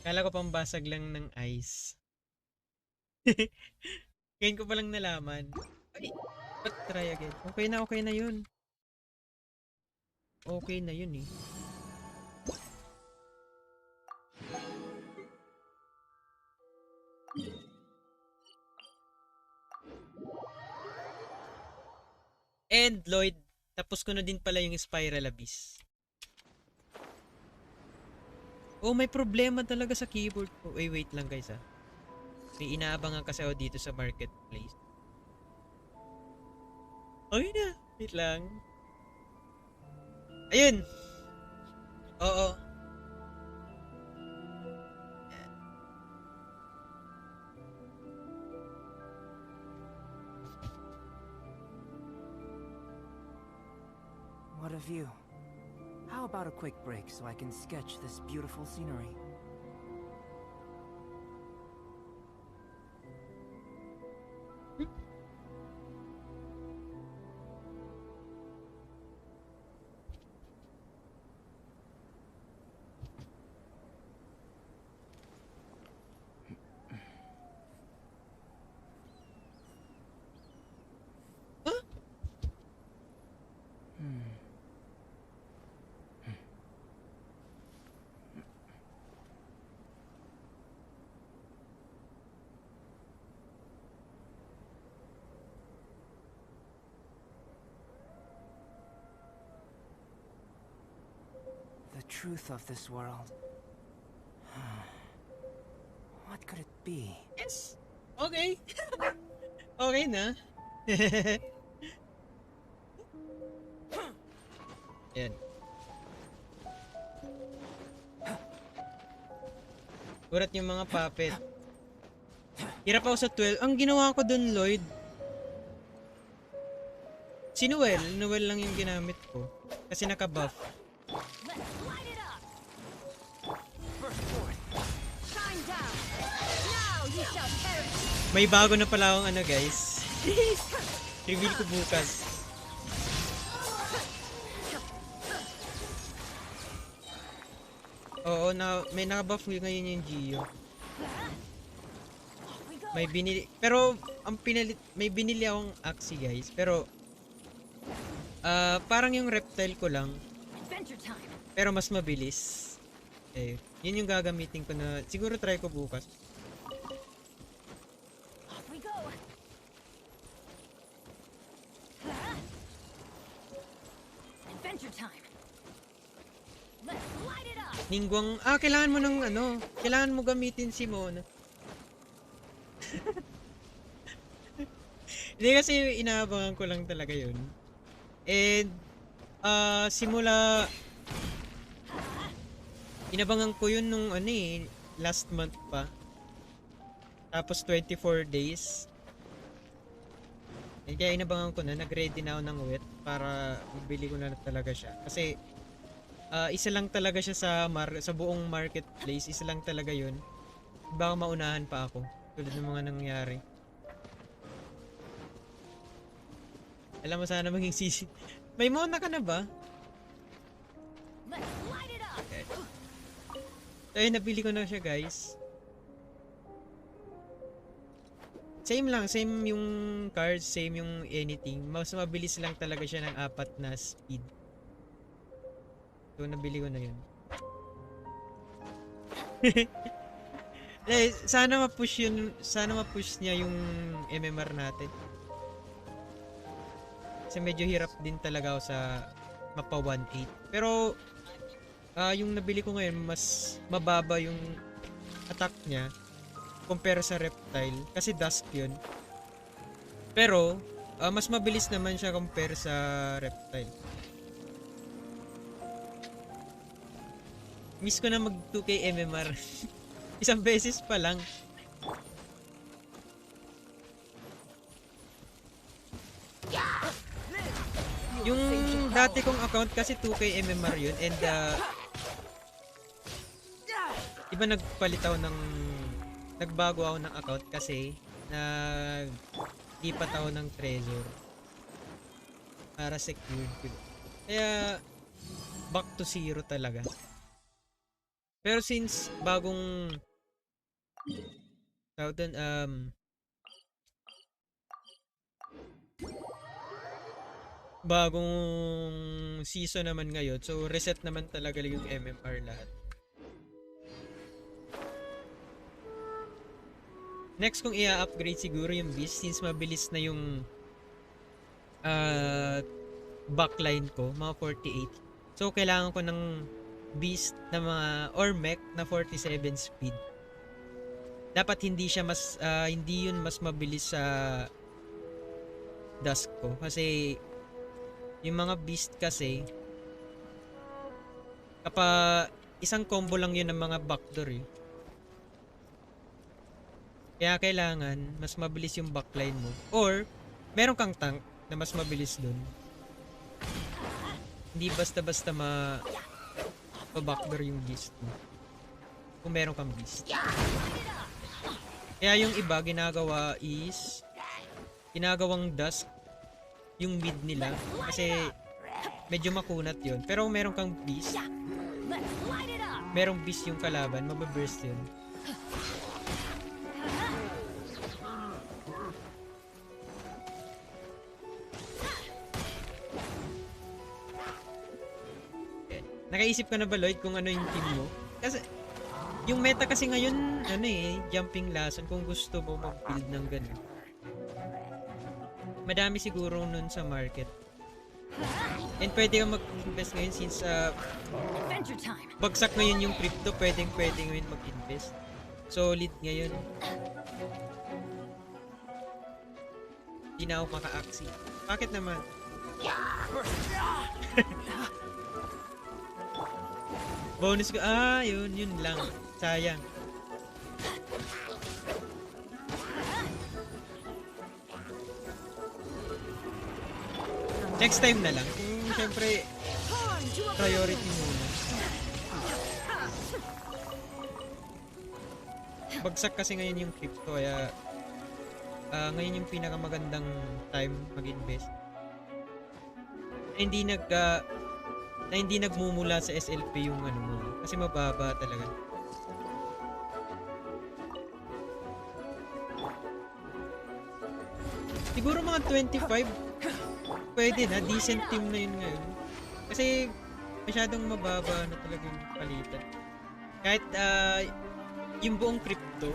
Kala ko pambasag lang ng ice. Ngayon ko palang nalaman. Ay, but try again. Okay na yun. Okay na yun eh. And Lloyd, tapos ko na din pala yung Spiral Abyss. Oh, may problema talaga sa keyboard ko. Wait lang guys ah. May inaabangan kasi ako dito sa marketplace. Okay na. Wait lang. Ayun. Oo. What a view. How about a quick break so I can sketch this beautiful scenery? The truth of this world. What could it be? Yes. Okay. Okay na. Yan. Urat yung mga puppet. Hirap ako sa 12. Ang ginawa ko dun, Lloyd. Si Noelle. Noelle lang yung ginamit ko. Kasi naka-buff. May bago na pala akong ano guys. Reveal ko bukas. Oo, may naka-buff ngayon yung Gio. May binili, pero ang pinalit, may binili akong Axie guys, pero parang yung reptile ko lang. Pero mas mabilis. Eh, yun yung gagamitin ko na siguro try ko bukas. Ningguang, kailangan mo ng ano, kailangan mo gamitin si Mona. Hindi kasi inaabangan ko lang talaga yun. And, simula, inabangan ko yun nung ano eh, last month pa. Tapos 24 days. And kaya inabangan ko na, nag-ready na ako ng wet para mabili ko na talaga siya. Kasi, isa lang talaga siya sa buong marketplace, isa lang talaga yun. Baka maunahan pa ako, tulad ng mga nangyari. Alam mo sana maging sisi. May Mona ka na ba? Okay. So ayun, nabili ko na siya guys. Same lang, same yung cards, same yung anything. Mas mabilis lang talaga siya ng 4 na speed. So, nabili ko na yun. Sana ma-push yun. Sana ma-push niya yung MMR natin. Kasi medyo hirap din talaga ako sa mapa 1.8. Pero, yung nabili ko ngayon, mas mababa yung attack niya compare sa reptile. Kasi dusk yun. Pero, mas mabilis naman siya compare sa reptile. Miss ko na mag 2K MMR. Isang beses pa lang. Yung dati kong account kasi 2K MMR yun. And iba nagpalit ako ng, nagbago ako ng account kasi na lipat ako ng treasure para secured, diba? Kaya back to zero talaga. Pero since bagong bagong season naman ngayon, so reset naman talaga yung MMR lahat. Next kung i-upgrade siguro yung beast since mabilis na yung backline ko, mga 48. So kailangan ko ng beast na mga or mech na 47 speed. Dapat hindi siya hindi yun mas mabilis sa dusk ko kasi yung mga beast kasi kapag isang combo lang yun ng mga backdoor eh. Kaya kailangan mas mabilis yung backline mo or meron kang tank na mas mabilis dun. Hindi basta-basta backdoor yung beast mo kung meron kang beast. Kaya yung iba ginagawang dusk yung mid nila kasi medyo makunat yun. Pero kung meron kang beast, merong beast yung kalaban, mababurst yun. Nakaisip ka na ba, Lloyd, kung ano yung team mo? Kasi yung meta kasi ngayon, jumping lason kung gusto mo mag-build ng ganun. Madami siguro nun sa market. And pwede kang mag-invest ngayon since bagsak ngayon yung crypto, pwede ngayon mag-invest. Solid ngayon. Hindi na ako maka-axi. Bakit naman? Bonus ko. Yun lang. Sayang. Next time na lang. Kung syempre, priority muna. Bagsak kasi ngayon yung crypto, kaya ngayon yung pinakamagandang time mag-invest. Na hindi nagmumula sa SLP yung ano mo. Kasi mababa talaga. Siguro mga 25 pwede na, decent team na yun ngayon. Kasi masyadong mababa na talaga yung palitan. Kahit yung buong crypto.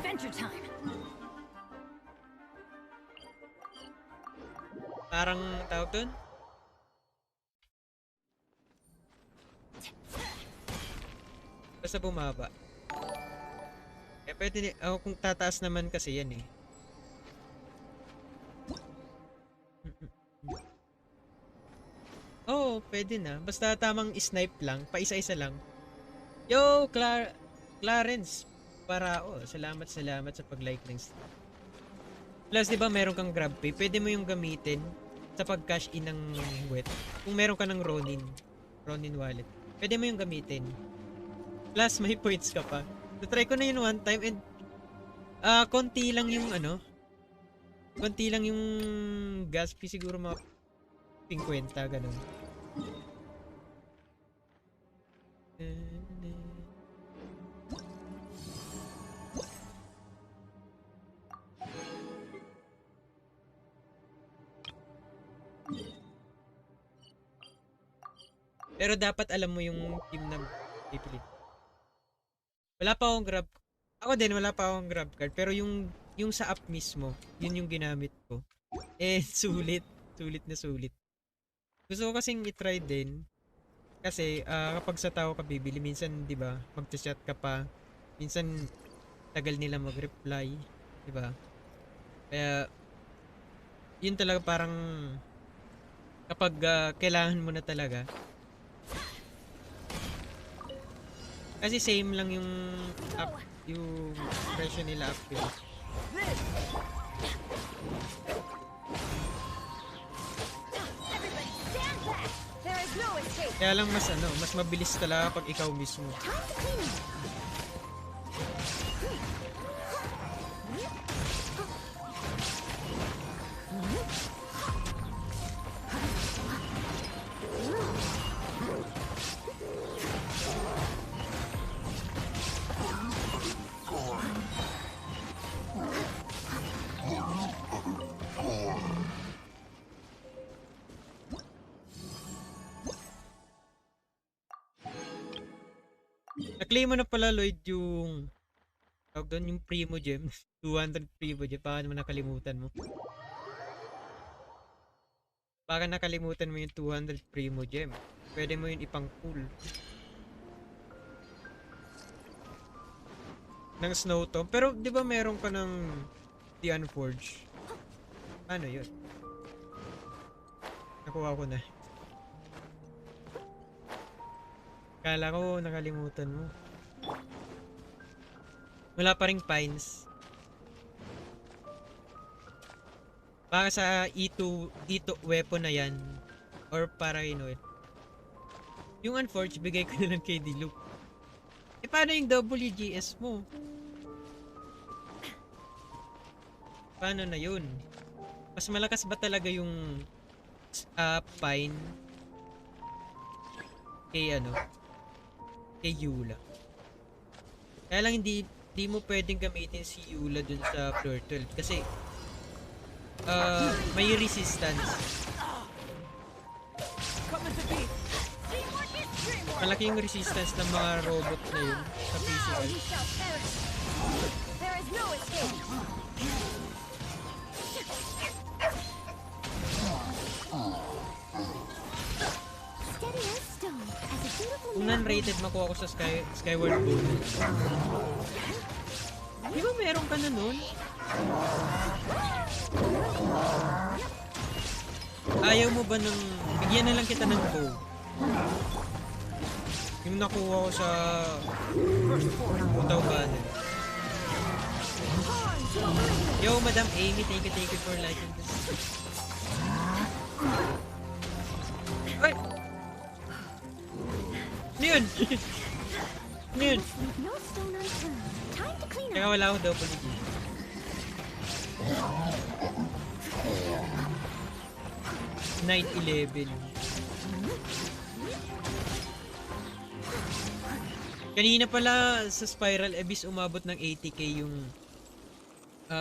Parang tawag doon? Basta bumaba. Pwede kung tataas naman kasi yan eh. Pwede na. Basta tamang snipe lang. Paisa-isa lang. Yo, Clarence. Salamat sa pag-like ng stream. Plus, diba meron kang grab pay? Pwede mo yung gamitin sa pag-cash in ng wet. Kung meron ka ng Ronin wallet. Pwede mo yung gamitin. Plus, may points ka pa. Try ko na yun one time and konti lang yung gas fee, siguro mga 50, ganun. Pero dapat alam mo yung team na pipilit. Wala pa akong grab. Ako din, wala pa akong grab card. Pero yung sa app mismo, yun yung ginamit ko. Sulit. Sulit na sulit. Gusto ko kasing i-try din. Kasi kapag sa tao ka bibili, minsan, di ba, mag-chat ka pa. Minsan, tagal nila mag-reply. Di ba? Kaya, yun talaga parang kapag kailangan mo na talaga. Kasi same lang yung presyo nila upgrade. Kaya lang mas mabilis talaga pag ikaw mismo. Na-claim mo na pala, Lloyd, yung tawag doon, yung Primo Gem. 200 Primo Gem. Baka naman nakalimutan mo. Baka nakalimutan mo yung 200 Primo Gem. Pwede mo yun ipang pool. Ng Snow Tomb. Pero, di ba meron ka ng The Unforged? Ano yun? Nakuha ko na. Kala ko nakalimutan mo. Wala pa ring Pines. Baka sa E2 weapon na yan. Or para Noelle. Yung Unforged, bigay ko na lang kay Diluc. Eh, paano yung WGS mo? Paano na yun? Mas malakas ba talaga yung Pine kay ano? Kay Eula? Kaya lang hindi mo pwedeng gamitin si Eula dun sa floor 12 kasi may resistance. Malaki yung resistance ng mga robot na yun sa physical. Kung non-rated, makuha ko sa Skyward bonus. Di ba meron ka na nun? Ayaw mo ba ng... Bigyan na lang kita ng bow. Yung nakuha ko sa... Hu Tao Banner. Yo, Madam Amy, thank you for liking this. Ay! Ano yun? Ano yun? Kaya wala akong double G. Night 11. Kanina pala sa Spiral Abyss umabot ng 80k yung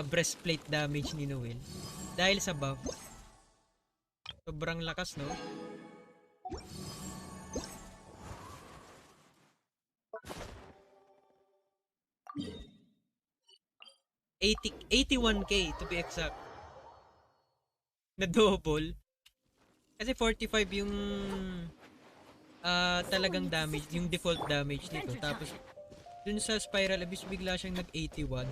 breastplate damage ni Noelle. Dahil sa buff. Sobrang lakas, no? $81k to be exact. Na double. Kasi 45 yung talagang damage, yung default damage nito. Tapos dun sa Spiral Abyss bigla siyang nag-81.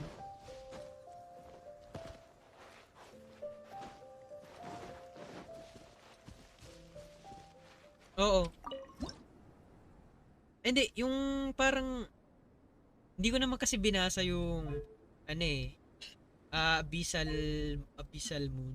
Oo. Hindi, yung parang hindi ko naman kasi binasa yung ano eh, Abyssal Moon.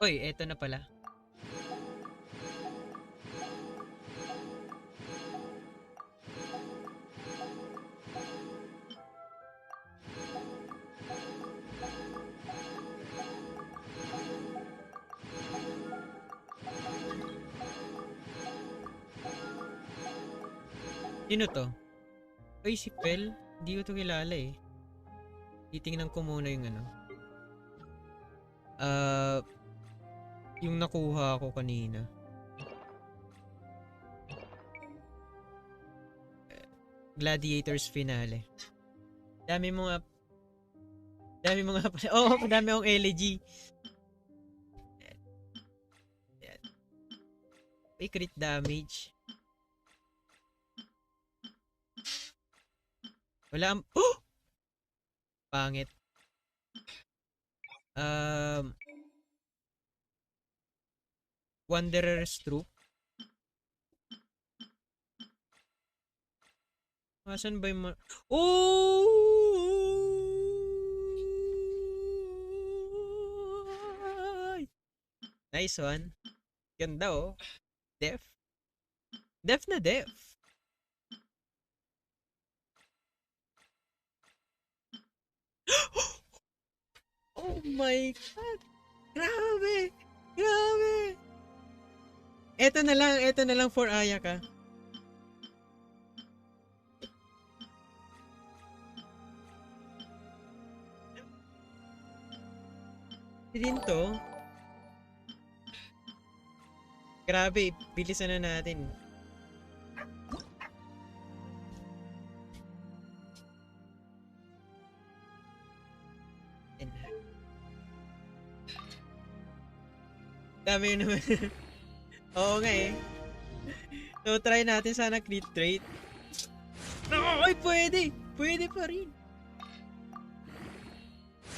Oy, eto na pala. Sino to? Oy, si Pel. Hindi ko to kilala eh. Titingnan ko muna yung ano. Yung nakuha ko kanina. Gladiators Finale. Dami mo nga pala. Oh, dami akong elegy. May crit damage. Wala ang... Oh! Pangit. Wanderer's Troop. Asan ba yung oh! Nice one. Ganda oh. Def. Def na def. Oh my God! Grabe! Grabe! Ito na lang for Ayaka. Din to. Grabe, bilisan na natin. Dami naman. Oo nga eh. So, try natin sana crit rate. Ay, pwede! Pwede pa rin.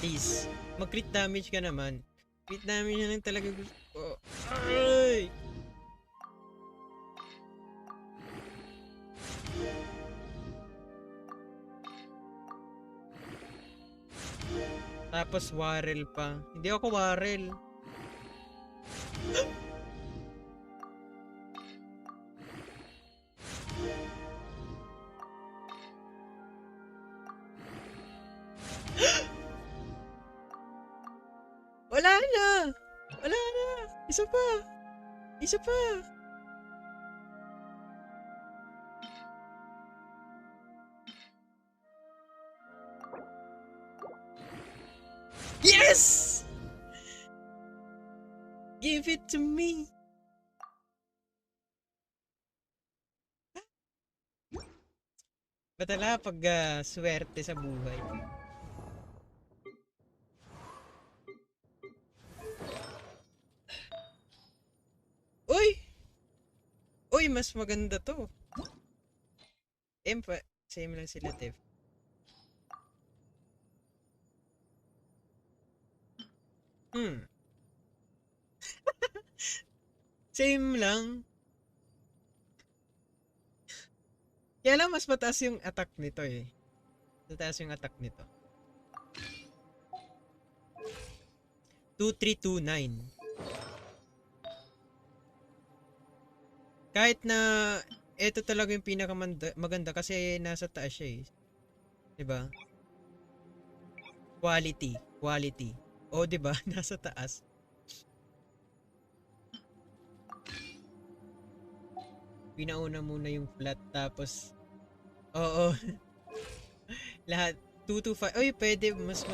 Please, mag-crit damage ka naman. Crit damage na lang talaga gusto ko. Ay! Tapos Warel pa. Hindi ako Warel. Wala na! Wala na! Isa pa! Isa pa! Yes! Give it to me! Batala pag swerte sa buhay. Uy! Uy, mas maganda to. Same lang sila, Tev. Same lang. Kaya lang mas mataas yung attack nito eh. Mataas yung attack nito. 2329. Kahit na ito talaga yung pinakamaganda kasi nasa taas siya eh. 'Di ba? Quality. O 'di ba? Nasa taas. Pinauna muna yung flat tapos oo. Lahat 2 to 5. Oy, pwede mas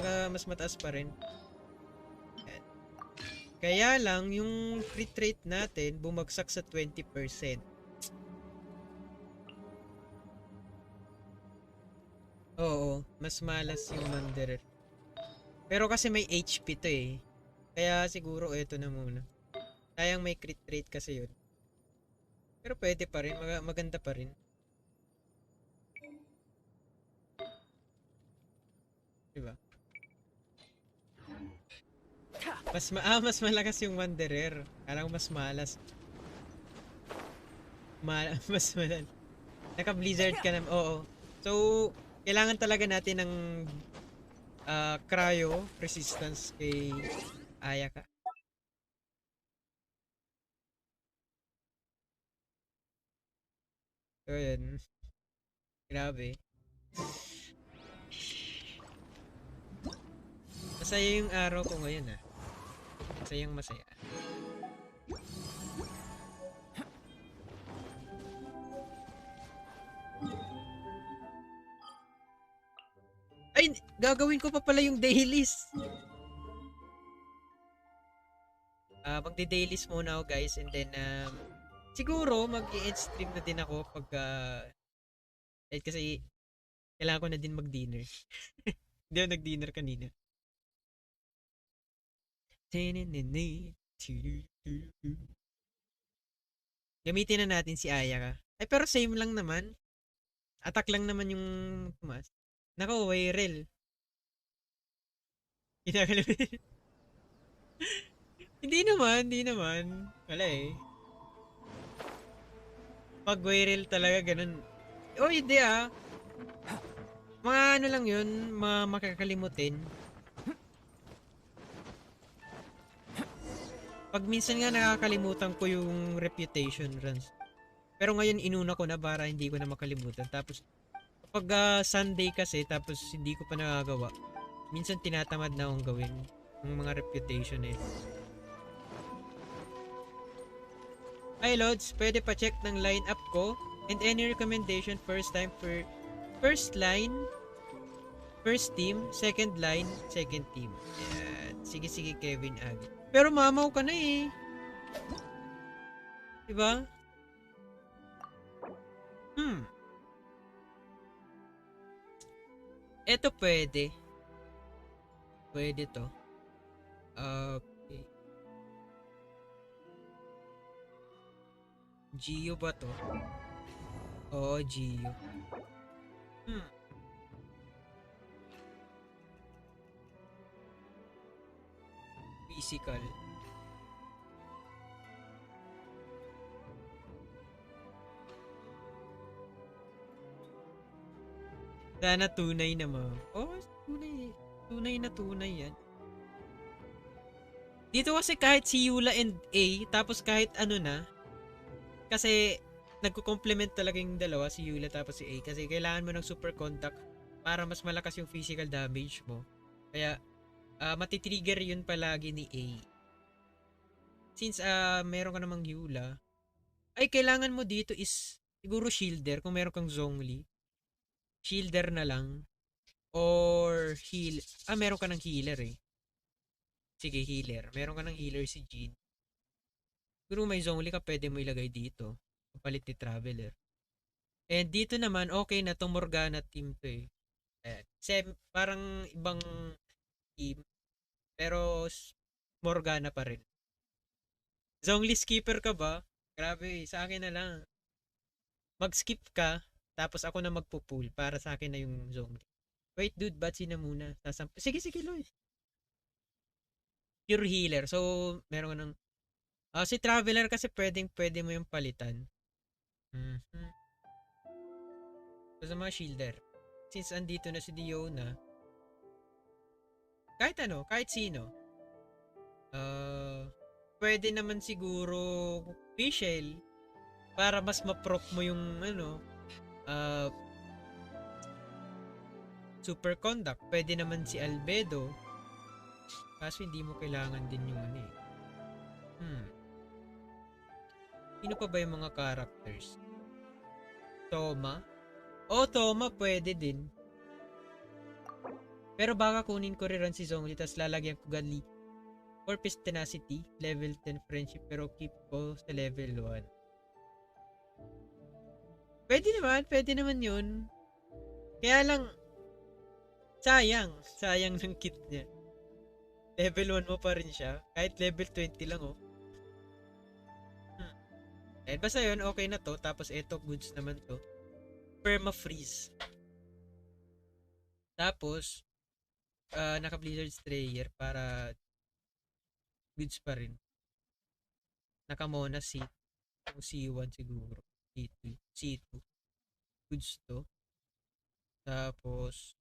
mataas pa rin. Yan. Kaya lang yung crit rate natin bumagsak sa 20%. Oo, mas malas yung Wanderer. Pero kasi may HP to eh. Kaya siguro ito na muna. Sayang may crit rate kasi yun. Pero pwede pa rin, maganda pa rin. Diba? Mas malakas yung Wanderer. Parang mas malas. Mas malal. Naka-blizzard ka na. Oo. So, kailangan talaga natin ng cryo resistance kay Ayaka. So, yun. Grabe. Masaya yung araw ko ngayon ah. Masayang masaya. Ay, gagawin ko pa pala yung dailies. Magde-dailies muna ako guys and then siguro mag-i-end stream na din ako pag kasi kailangan ko na din mag-dinner. Hindi ako nag-dinner kanina. Gamitin na natin si Ayaka. Ay pero same lang naman. Attack lang naman yung tumas. Nako, viral. Hindi naman. Wala eh. Pag viral talaga ganun. Oh, hindi ah. Mga ano lang yun, makakalimutin. Pag minsan nga nakakalimutan ko yung reputation runs. Pero ngayon inuna ko na para hindi ko na makalimutan. Tapos kapag Sunday kasi tapos hindi ko pa nagagawa, minsan tinatamad na akong gawin yung mga reputation eh. Hi Lods, pwede pa check ng lineup ko and any recommendation first line, first team, second line, second team. Ayan. Sige Kevin Agi. Pero mamaw ka na eh. Diba? Eto pwede. Pwede to. Okay. Gio ba to? Oo, Gio. Physical. Sana tunay na mo. Oh, tunay. Tunay na tunay yan. Dito kasi kahit si Yula and A, tapos kahit ano na, kasi nagko-complement talaga yung dalawa, si Yula tapos si A, kasi kailangan mo ng super contact para mas malakas yung physical damage mo. Kaya, matitrigger yun palagi ni A. Since meron ka namang Yula, ay kailangan mo dito is siguro shielder kung meron kang Zhongli. Shielder na lang. Or heal. Meron ka ng healer eh. Sige, healer. Meron ka ng healer si Jean. Pero may Zhongli ka, pwede mo ilagay dito. Kapalit ni Traveler. And dito naman, okay na tong Morgana team to eh. Kasi parang ibang team. Pero Morgana pa rin. Zhongli skipper ka ba? Grabe, sa akin na lang. Mag-skip ka, tapos ako na magpo-pull para sa akin na yung Zhongli. Wait dude, batsi na muna. Sige, Loy. Pure healer. So, meron ka ng... si Traveler kasi pwede mo yung palitan. So, sa mga shielder. Since andito na si Diona, kahit sino. Pwede naman siguro Fischl para mas ma-proc mo yung super conduct. Pwede naman si Albedo. Kaso hindi mo kailangan din yung ano eh. Sino pa ba yung mga characters? Toma? Toma pwede din. Pero baka kunin ko rin si Zhongli tas lalagyan ko Godly Corpus Tenacity, level 10 friendship pero keep ko sa level 1. Pwede naman yun. Kaya lang sayang ng kit niya. Level 1 mo pa rin siya. Kahit level 20 lang oh. Basta yun, okay na to. Tapos eto, goods naman to. Perma-freeze. Tapos, naka-Blizzard Strayer para goods pa rin. Naka-Mona C1 siguro. C2. Goods to. Tapos,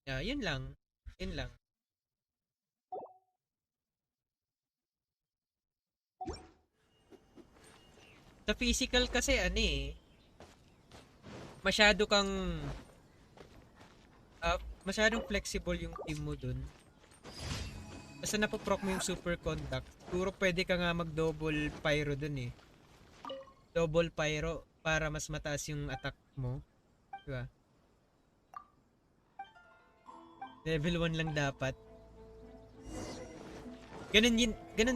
yun lang. Sa physical kasi masyadong flexible yung team mo dun. Basta napoproc mo yung super contact, siguro pwede ka nga mag-double pyro dun eh. Double pyro para mas mataas yung attack mo. Diba? Level 1 lang dapat. Ganun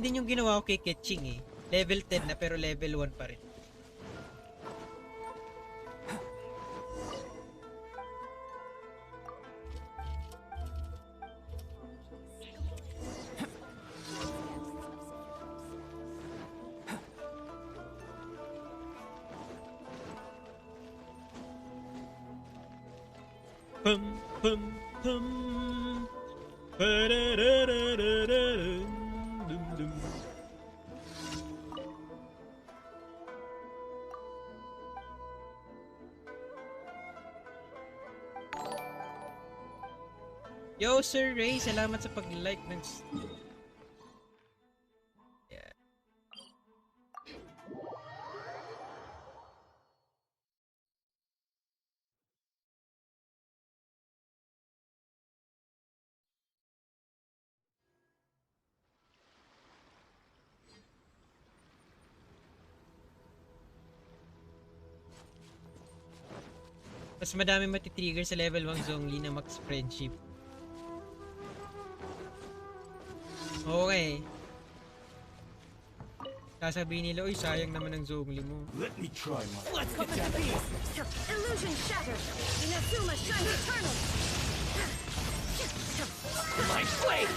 din yung ginawa ko kay Ketching eh. Level 10 na pero level 1 pa rin. Yo, Sir Ray, salamat sa pag-like ng... Mas madami matitrigger sa level 1 Zhongli na max friendship. Okay. Sasabihin nila, uy, sayang naman ang Zhongli mo. Let me try my... Let's get down to illusion shattered. Inazuma shine eternal. My blade!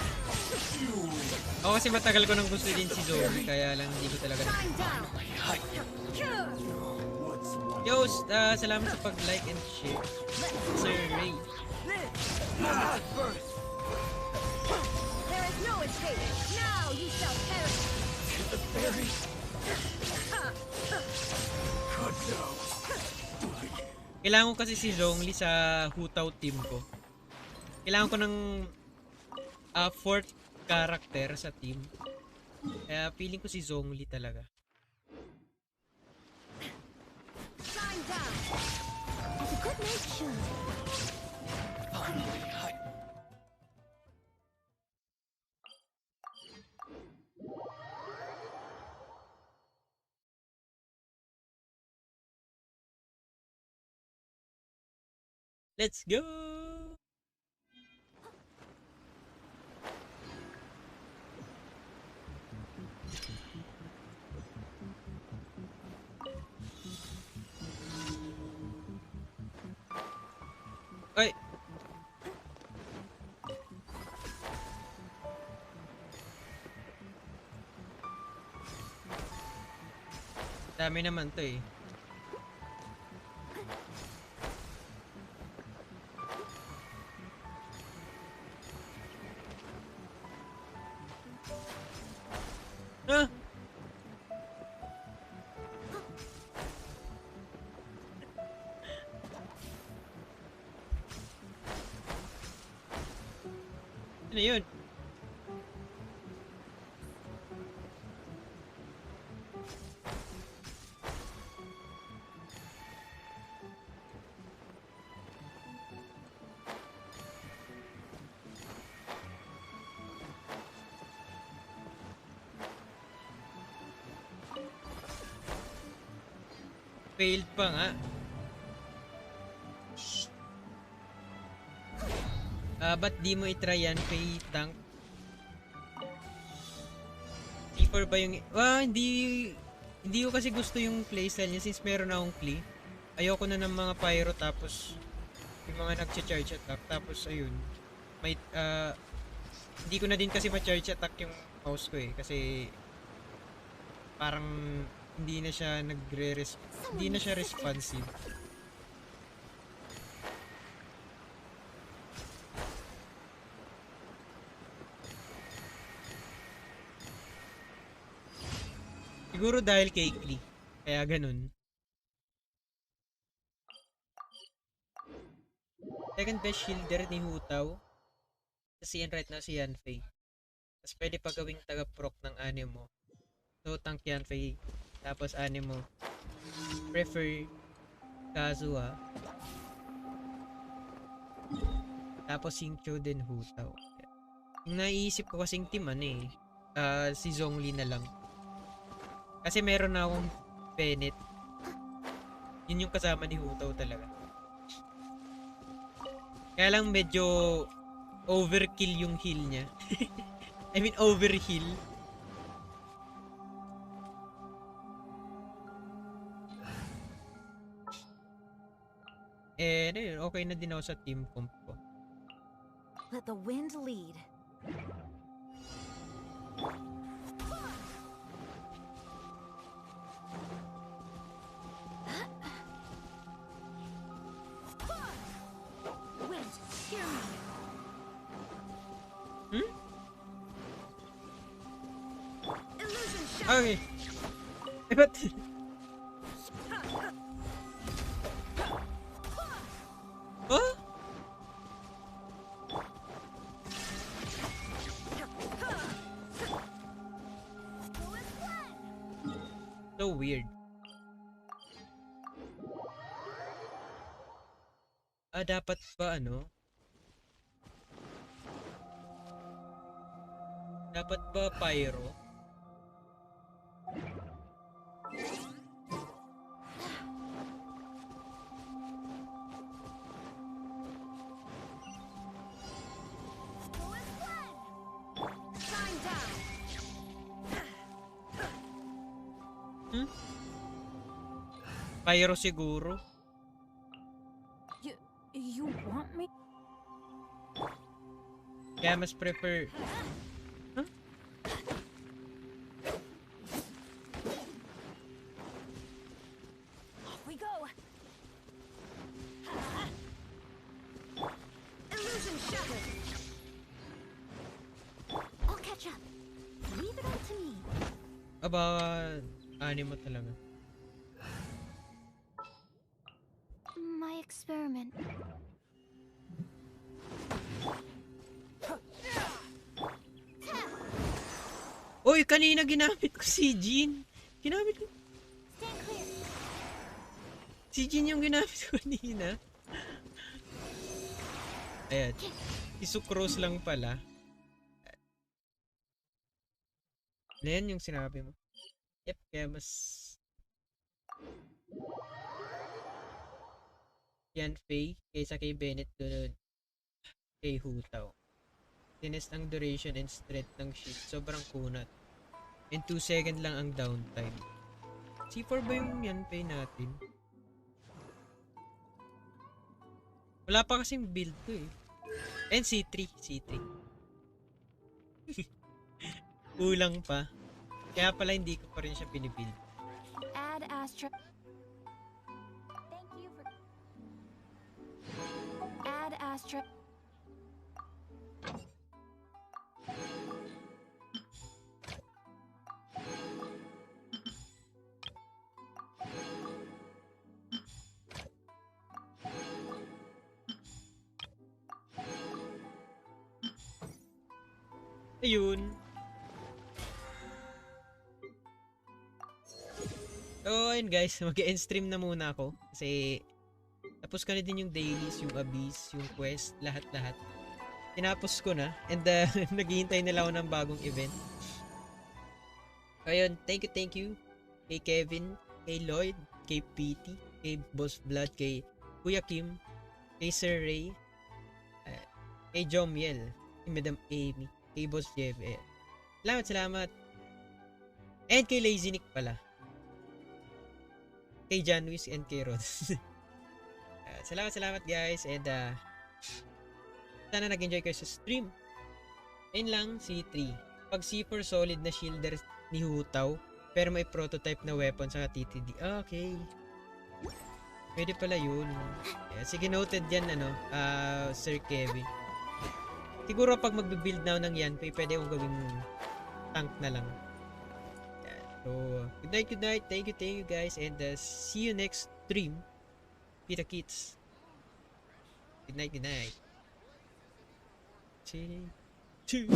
Ako kasi matagal ko nang gusto din si Zhongli, kaya lang hindi ko talaga na. Shine down. Yo, salamat sa pag-like and share. Sir Ray. There is no escape. Now you shall perish. The berries! God no! Kailangan ko kasi si Zhongli sa Hu Tao team ko. Kailangan ko ng fourth character sa team. Kaya feeling ko si Zhongli talaga. Shine down. It's a good night show. Finally, I... Let's go! Ay! Dami naman to eh. Ah! Ano yun? Failed pa nga. Ba't di mo itry yan kay tank? T4 ba yung... hindi ko kasi gusto yung playstyle niya since meron akong Klee. Ayoko na ng mga pyro tapos yung mga nag-charge attack. Tapos ayun. May, hindi ko na din kasi ma-charge attack yung mouse ko eh. Kasi parang hindi na siya hindi na siya responsive. Siguro dahil kay Klee. Kaya ganun. Second best shielder ni Hu Tao. Kasi yan right now si Yanfei. Tapos pwede pa gawing taga-proc ng animo. So tank Yanfei. Tapos animo. Prefer Kazuha. Tapos Xingqiu din Hu Tao. Yung naiisip ko kasing team si Zhongli na lang. Kasi meron na akong Bennett. Yun yung kasama ni Hu Tao talaga. Kaya lang medyo overkill yung heal niya. I mean overheal. Okay na din ako sa team comp ko. Let the wind lead. Wind, hear me. Illusion shattered. Okay. Ba't? Huh? So weird. Dapat ba dapat ba pyro? Pyro siguro. You want me? Kaya mas prefer... Huh? Off we go. Illusion shattered. I'll catch up. Leave it all to me. Aba, animo talaga. My experiment. Uy, kanina ginamit ko si Jean. Ginamit ko. Stand clear. Si Jean yung ginamit ko kanina. Ayan. Si Sucrose lang pala. Ano yan yung sinabi mo? Yep, kaya mas... Yan Faye kaysa kay Bennett doon kay Hu Tao. Tinest ang duration and strength ng shield. Sobrang kunat. And 2 second lang ang downtime. C4 ba yung yan Faye natin? Wala pa kasing build to eh. And C3. Kulang pa. Kaya pala hindi ko pa rin siya pinibuild. Add Astra. Thank you for... Add Astra. Ayun. So, ayun guys, mag-end stream na muna ako. Kasi, tapos ko na din yung dailies, yung abyss, yung quest, lahat-lahat. Tinapos ko na. And, naghihintay nila ako ng bagong event. Ayun, thank you. Kay Kevin, kay Lloyd, kay PT, kay Boss Blood, kay Kuya Kim, kay Sir Ray, kay Jomiel, kay Madam Amy, kay Boss Jeff. Salamat. And kay Lazy Nick pala. Kay Janwis and kay Rod. Salamat guys. And sana nag-enjoy kayo sa stream. Ayun lang, C3. Pag C4 solid na shielder ni Hu Tao, pero may prototype na weapon sa TTD. Okay. Pwede pala yun. Sige, noted yan, Sir Kevin. Siguro pag magbe-build na ng yan, pwede akong gawing tank na lang. So, good night. Thank you guys. And see you next stream. Kita kits. Good night. 3, 2